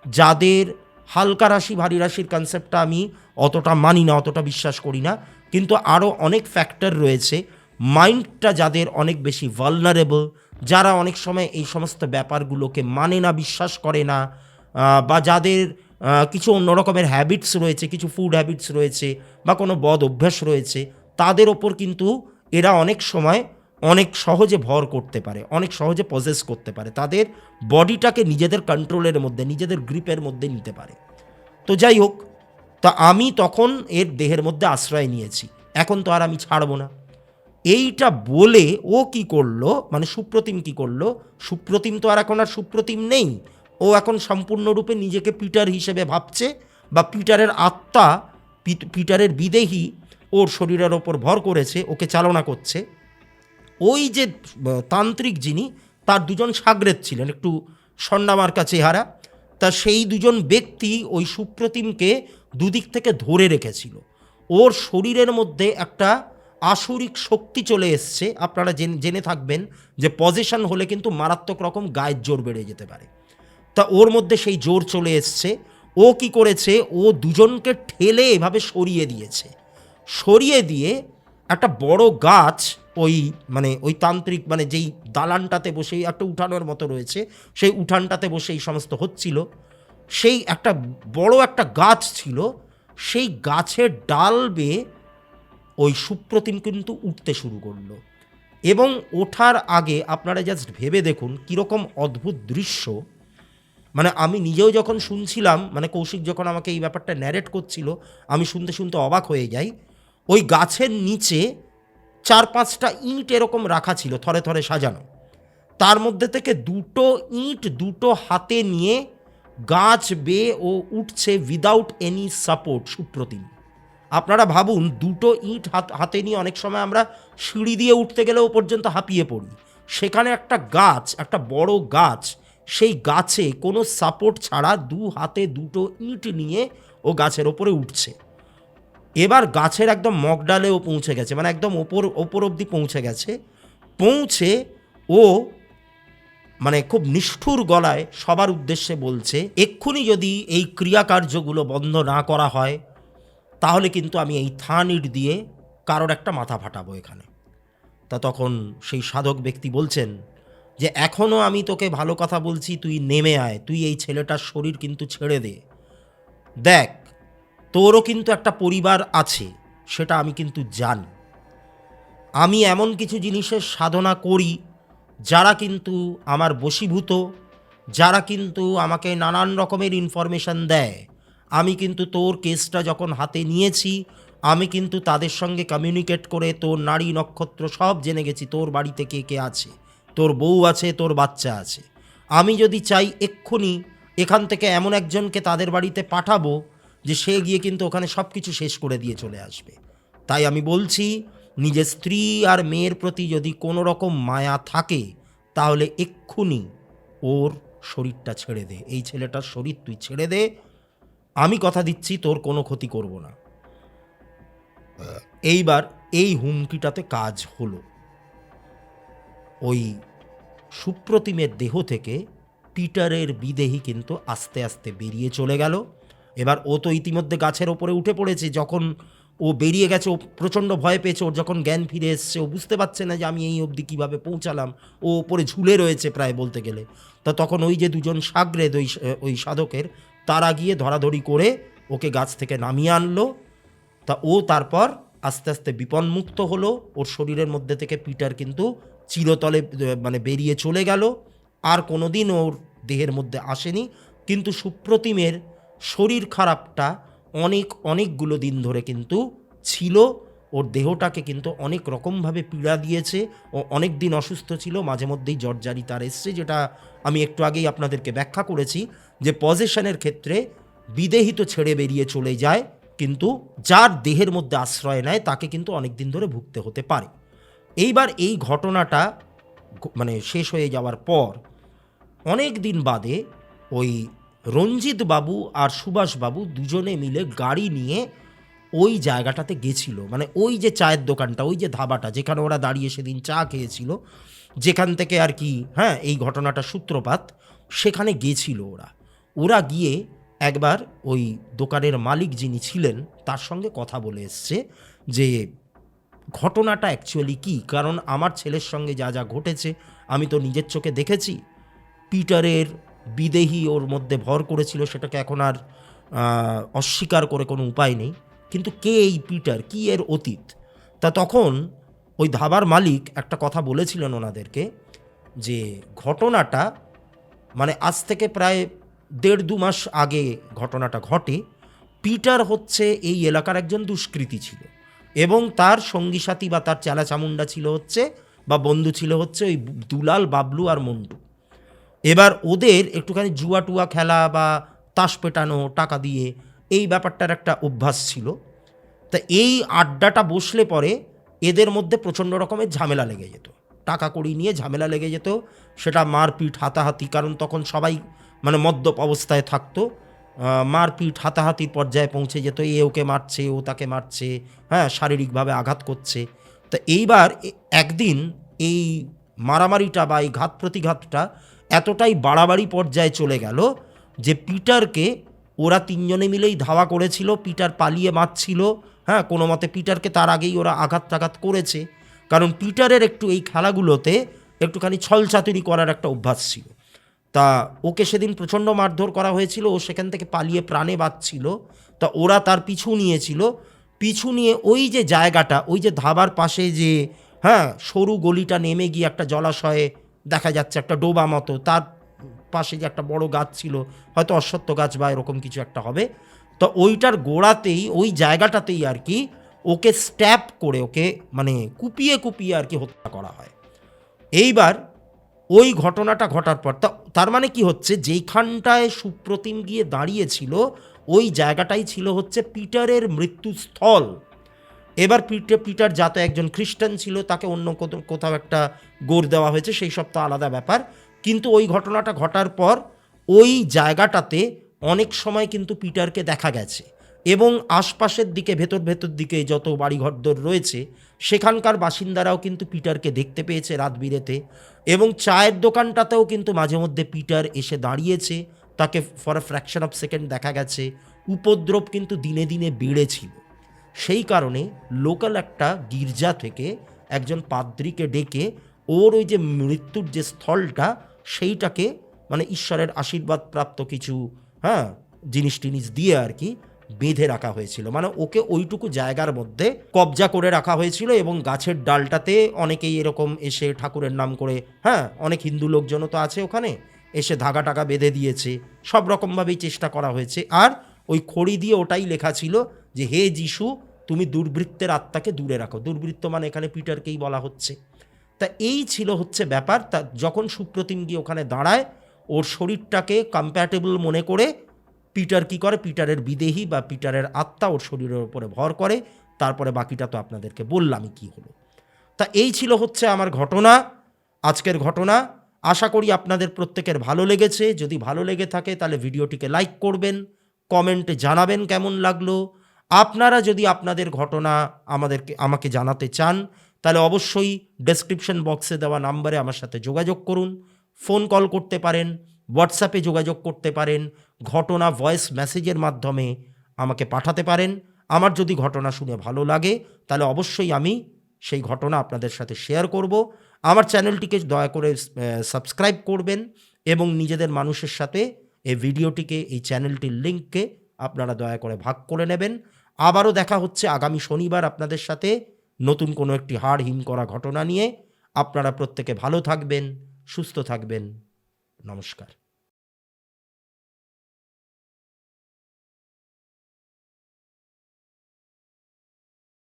যাদের হালকা রাশি ভারী রাশির কনসেপ্টটা আমি অতটা মানি না, অতটা বিশ্বাস করি না, কিন্তু আরও অনেক ফ্যাক্টর রয়েছে। মাইন্ডটা যাদের অনেক বেশি ভালনারেবল, যারা অনেক সময় এই সমস্ত ব্যাপারগুলোকে মানে না, বিশ্বাস করে না, বা যাদের কিছু অন্য রকমের হ্যাবিটস রয়েছে, কিছু ফুড হ্যাবিটস রয়েছে, বা কোনো বদ অভ্যাস রয়েছে, তাদের ওপর কিন্তু এরা অনেক সময় অনেক সহজে ভর করতে পারে, অনেক সহজে পজেস করতে পারে, তাদের বডিটাকে নিজেদের কন্ট্রোলের মধ্যে, নিজেদের গ্রিপের মধ্যে নিতে পারে। তো যাই হোক, তা আমি তখন এর দেহের মধ্যে আশ্রয় নিয়েছি, এখন তো আর আমি ছাড়বো না। এইটা বলে ও কি করলো, মানে সুপ্রতিম কি করলো, সুপ্রতিম তো আর এখন আর সুপ্রতিম নেই, ও এখন সম্পূর্ণরূপে নিজেকে পিটার হিসেবে ভাবছে, বা পিটারের আত্মা, পিটারের বিদেহী ওর শরীরের ওপর ভর করেছে, ওকে চালনা করছে। ওই যে তান্ত্রিক যিনি, তার দুজন সাগরেদ ছিলেন, একটু সন্নামার্কা চেহারা, তা সেই দুজন ব্যক্তি ওই সুপ্রতিমকে দুদিক থেকে ধরে রেখেছিল। ওর শরীরের মধ্যে একটা আসুরিক শক্তি চলে এসছে। আপনারা জেনে থাকবেন যে পজিশন হলে কিন্তু মারাত্মক রকম গায়ের জোর বেড়ে যেতে পারে। তা ওর মধ্যে সেই জোর চলে এসছে। ও কি করেছে, ও দুজনকে ঠেলে এভাবে সরিয়ে দিয়েছে। সরিয়ে দিয়ে একটা বড় গাছ, ওই তান্ত্রিক মানে যেই দালানটাতে বসে একটা উঠানোর মতো রয়েছে, সেই উঠানটাতে বসে এই সমস্ত হচ্ছিল, সেই একটা বড় একটা গাছ ছিল, সেই গাছের ডাল বেয়ে ওই সুপ্রতিম কিন্তু উঠতে শুরু করলো। এবং ওঠার আগে আপনারা জাস্ট ভেবে দেখুন কীরকম অদ্ভুত দৃশ্য। মানে আমি নিজেও যখন শুনছিলাম, মানে কৌশিক যখন আমাকে এই ব্যাপারটা ন্যারেট করছিল, আমি শুনতে শুনতে অবাক হয়ে যাই। ওই গাছের নিচে 4-5টা ইঁট এরকম রাখা ছিল, থরে থরে সাজানো। তার মধ্যে থেকে দুটো ইঁট দুটো হাতে নিয়ে গাছ বেয়ে ও উঠছে উইদাউট এনি সাপোর্ট সুপ্রতিম। আপনারা ভাবুন, দুটো ইঁট হাতে নিয়ে অনেক সময় আমরা সিঁড়ি দিয়ে উঠতে গেলেও পর্যন্ত হাঁপিয়ে পড়ি, সেখানে একটা গাছ, একটা বড় গাছ, সেই গাছে কোনো সাপোর্ট ছাড়া দু হাতে দুটো ইঁট নিয়ে ও গাছের ওপরে উঠছে। এবার গাছের একদম মগডালেও পৌঁছে গেছে, মানে একদম ওপর অবধি পৌঁছে গেছে। পৌঁছে ও মানে খুব নিষ্ঠুর গলায় সবার উদ্দেশ্যে বলছে, এক্ষুনি যদি এই ক্রিয়াকার্যগুলো বন্ধ না করা হয়, তাহলে কিন্তু আমি এই থান ইট দিয়ে কারোর একটা মাথা ফাটাবো এখানে। তা তখন সেই সাধক ব্যক্তি বলছেন যে এখনও আমি তোকে ভালো কথা বলছি, তুই নেমে আয়, তুই এই ছেলেটার শরীর কিন্তু ছেড়ে দে। দেখ, তোরও কিন্তু একটা পরিবার আছে, সেটা আমি কিন্তু জানি। আমি এমন কিছু জিনিসের সাধনা করি যারা কিন্তু আমার বশীভূত, যারা কিন্তু আমাকে নানান রকমের ইনফরমেশন দেয়। আমি কিন্তু তোর কেসটা যখন হাতে নিয়েছি, আমি কিন্তু তাদের সঙ্গে কমিউনিকেট করে তোর নাড়ি নক্ষত্র সব জেনে গেছি, তোর বাড়িতে কে কে আছে, তোর বউ আছে, তোর বাচ্চা আছে। আমি যদি চাই এক্ষুনি এখান থেকে এমন একজনকে তাদের বাড়িতে পাঠাবো যে সে গিয়ে কিন্তু ওখানে সব কিছু শেষ করে দিয়ে চলে আসবে। তাই আমি বলছি, নিজের স্ত্রী আর মেয়ের প্রতি যদি কোনো রকম মায়া থাকে, তাহলে এক্ষুনি ওর শরীরটা ছেড়ে দে, এই ছেলেটার শরীর তুই ছেড়ে দে। আমি কথা দিচ্ছি তোর কোনো ক্ষতি করব না। এইবার এই হুমকিটাতে কাজ হলো। ওই সুপ্রতিমের দেহ থেকে পিটারের বিদেহী কিন্তু আস্তে আস্তে বেরিয়ে চলে গেল। এবার ও তো ইতিমধ্যে গাছের ওপরে উঠে পড়েছে। যখন ও বেরিয়ে গেছে, ও প্রচণ্ড ভয় পেয়েছে। ওর যখন জ্ঞান ফিরে এসছে, ও বুঝতে পারছে না যে আমি এই অবধি কীভাবে পৌঁছালাম। ও ওপরে ঝুলে রয়েছে প্রায় বলতে গেলে। তা তখন ওই যে দুজন সাগরেদ ওই সাধকের, তারা গিয়ে ধরাধরি করে ওকে গাছ থেকে নামিয়ে আনলো। তা ও তারপর আস্তে আস্তে বিপন্মুক্ত হলো। ওর শরীরের মধ্যে থেকে পিটার কিন্তু চিরতলে মানে বেরিয়ে চলে গেল, আর কোনো দিন ওর দেহের মধ্যে আসেনি। কিন্তু সুপ্রতিমের শরীর খারাপটা অনেকগুলো দিন ধরে কিন্তু ছিল। ওর দেহটাকে কিন্তু অনেক রকমভাবে পীড়া দিয়েছে। ও অনেক দিন অসুস্থ ছিল, মাঝে মধ্যেই জর্জারি তার এসছে, যেটা আমি একটু আগেই আপনাদেরকে ব্যাখ্যা করেছি যে পজেশনের ক্ষেত্রে বিদেহী তো ছেড়ে বেরিয়ে চলে যায়, কিন্তু যার দেহের মধ্যে আশ্রয় নেয় তাকে কিন্তু অনেক দিন ধরে ভুগতে হতে পারে। এইবার এই ঘটনাটা মানে শেষ হয়ে যাওয়ার পর অনেক দিন বাদে ওই রঞ্জিত বাবু আর সুভাষ বাবু দুজনে মিলে গাড়ি নিয়ে ওই জায়গাটাতে গেছিল, মানে ওই যে চায়ের দোকানটা, ওই যে ধাবাটা যেখানে ওরা দাঁড়িয়ে সেদিন চা খেয়েছিল, যেখান থেকে আর কি হ্যাঁ এই ঘটনাটা সূত্রপাত, সেখানে গেছিল ওরা গিয়ে একবার ওই দোকানের মালিক যিনি ছিলেন তার সঙ্গে কথা বলে এসছে যে ঘটনাটা অ্যাকচুয়ালি কী। কারণ আমার ছেলের সঙ্গে যা যা ঘটেছে আমি তো নিজের চোখে দেখেছি। পিটারের বিদেহী ওর মধ্যে ভর করেছিল, সেটাকে এখন আর অস্বীকার করে কোনো উপায় নেই। কিন্তু কে এই পিটার, কি এর অতীত? তা তখন ওই ধাবার মালিক একটা কথা বলেছিলেন ওনাদেরকে যে ঘটনাটা মানে আজ থেকে প্রায় 1.5-2 মাস আগে ঘটনাটা ঘটে। পিটার হচ্ছে এই এলাকার একজন দুষ্কৃতী ছিল এবং তার সঙ্গী সাথী বা তার চেলা চামুন্ডা ছিল হচ্ছে বা বন্ধু ছিল হচ্ছে ওই দুলাল, বাবলু আর মন্টু। এবার ওদের একটুখানি জুয়া টুয়া খেলা বা তাস পেটানো টাকা দিয়ে, এই ব্যাপারটার একটা অভ্যাস ছিল। তা এই আড্ডাটা বসলে পরে এদের মধ্যে প্রচণ্ড রকমের ঝামেলা লেগে যেত, টাকা কড়ি নিয়ে ঝামেলা লেগে যেত, সেটা মারপিট হাতাহাতি, কারণ তখন সবাই মানে মদ্যপ অবস্থায় থাকতো। মারপিট হাতাহাতির পর্যায়ে পৌঁছে যেত, এ ওকে মারছে, ও তাকে মারছে, হ্যাঁ শারীরিকভাবে আঘাত করছে। তো এইবার একদিন এই মারামারিটা বা এই ঘাত প্রতিঘাতটা এতটাই বাড়াবাড়ি পর্যায়ে চলে গেল যে পিটারকে ওরা তিনজনে মিলেই ধাওয়া করেছিল। পিটার পালিয়ে বাঁচছিল, হ্যাঁ কোনো মতে পিটারকে তার আগেই ওরা আঘাত টাঘাত করেছে, কারণ পিটারের একটু এই খেলাগুলোতে একটুখানি ছলচাতুরি করার একটা অভ্যাস ছিল। তা ওকে সেদিন প্রচণ্ড মারধর করা হয়েছিল, ও সেখান থেকে পালিয়ে প্রাণে বাঁচছিল। তা ওরা তার পিছু নিয়েছিল, পিছু নিয়ে ওই যে জায়গাটা, ওই যে ধাবার পাশে যে হ্যাঁ সরু গলিটা নেমে গিয়ে একটা জলাশয়ে দেখা যাচ্ছে একটা ডোবা মতো, তার পাশে যে একটা বড় গাছ ছিল, হয়তো অশ্বত্থ গাছ বা এরকম কিছু একটা হবে, তো ওইটার গোড়াতেই ওই জায়গাটাতেই আর কি ওকে স্ট্যাপ করে, ওকে মানে কুপিয়ে কুপিয়ে আর কি হত্যা করা হয়। এইবার ওই ঘটনাটা ঘটার পর তার মানে কি হচ্ছে, যেইখানটায় সুপ্রতিম গিয়ে দাঁড়িয়েছিল ওই জায়গাটাই ছিল হচ্ছে পিটারের মৃত্যুস্থল। এবার পিটার যাতে একজন খ্রিস্টান ছিল, তাকে অন্য কোথাও একটা গোর দেওয়া হয়েছে, সেই সব তো আলাদা ব্যাপার। কিন্তু ওই ঘটনাটা ঘটার পর ওই জায়গাটাতে অনেক সময় কিন্তু পিটারকে দেখা গেছে এবং আশপাশের দিকে ভেতর দিকে যত বাড়িঘরদোর রয়েছে সেখানকার বাসিন্দারাও কিন্তু পিটারকে দেখতে পেয়েছে রাত বিরেতে। এবং চায়ের দোকানটাতেও কিন্তু মাঝে মধ্যে পিটার এসে দাঁড়িয়েছে, তাকে for a fraction of second দেখা গেছে। উপদ্রব কিন্তু দিনে দিনে বেড়েছিল। সেই কারণে লোকাল একটা গির্জা থেকে একজন পাদ্রীকে ডেকে ওর ওই যে মৃত্যুর যে স্থলটা সেইটাকে মানে ঈশ্বরের আশীর্বাদ প্রাপ্ত কিছু হ্যাঁ জিনিস টিনিস দিয়ে আর কি বেঁধে রাখা হয়েছিল, মানে ওকে ওইটুকু জায়গার মধ্যে কবজা করে রাখা হয়েছিল। এবং গাছের ডালটাতে অনেকেই এরকম এসে ঠাকুরের নাম করে, হ্যাঁ অনেক হিন্দু লোকজনও তো আছে ওখানে, এসে ধাগা টাগা বেঁধে দিয়েছে, সব রকমভাবেই চেষ্টা করা হয়েছে। আর ওই খড়ি দিয়ে ওটাই লেখা ছিল যে হে যিশু, তুমি দুর্বৃত্তের আত্মাকে দূরে রাখো। দুর্বৃত্ত মানে এখানে পিটারকেই বলা হচ্ছে। তা এই ছিল হচ্ছে ব্যাপার। তা যখন সুপ্রতিম গিয়ে ওখানে দাঁড়ায়, ওর শরীরটাকে কম্প্যাটেবল মনে করে পিটার কি করে, পিটারের বিদেহী বা পিটারের আত্মা ওর শরীরের উপরে ভর করে। তারপরে বাকিটা তো আপনাদেরকে বললামই কি হলো। তা এই ছিল হচ্ছে আমার ঘটনা, আজকের ঘটনা। আশা করি আপনাদের প্রত্যেকের ভালো লেগেছে। যদি ভালো লেগে থাকে তাহলে ভিডিওটিকে লাইক করবেন, কমেন্টে জানাবেন কেমন লাগলো। আপনারা যদি আপনাদের ঘটনা আমাকে জানাতে চান তাহলে অবশ্যই ডেসক্রিপশন বক্সে দেওয়া নাম্বারে আমার সাথে যোগাযোগ করুন। ফোন কল করতে পারেন, হোয়াটসঅ্যাপে যোগাযোগ করতে পারেন, ঘটনা ভয়েস মেসেজের মাধ্যমে আমাকে পাঠাতে পারেন। আমার যদি ঘটনা শুনে ভালো লাগে তাহলে অবশ্যই আমি সেই ঘটনা আপনাদের সাথে শেয়ার করব। আমার চ্যানেলটিকে দয়া করে সাবস্ক্রাইব করবেন এবং নিজেদের মানুষের সাথে এই ভিডিওটিকে, এই চ্যানেলটির লিঙ্ককে আপনারা দয়া করে ভাগ করে নেবেন। আবারও দেখা হচ্ছে আগামী শনিবার আপনাদের সাথে নতুন কোনো একটি হাড় হিম করা ঘটনা নিয়ে। আপনারা প্রত্যেকে ভালো থাকবেন, সুস্থ থাকবেন। নমস্কার।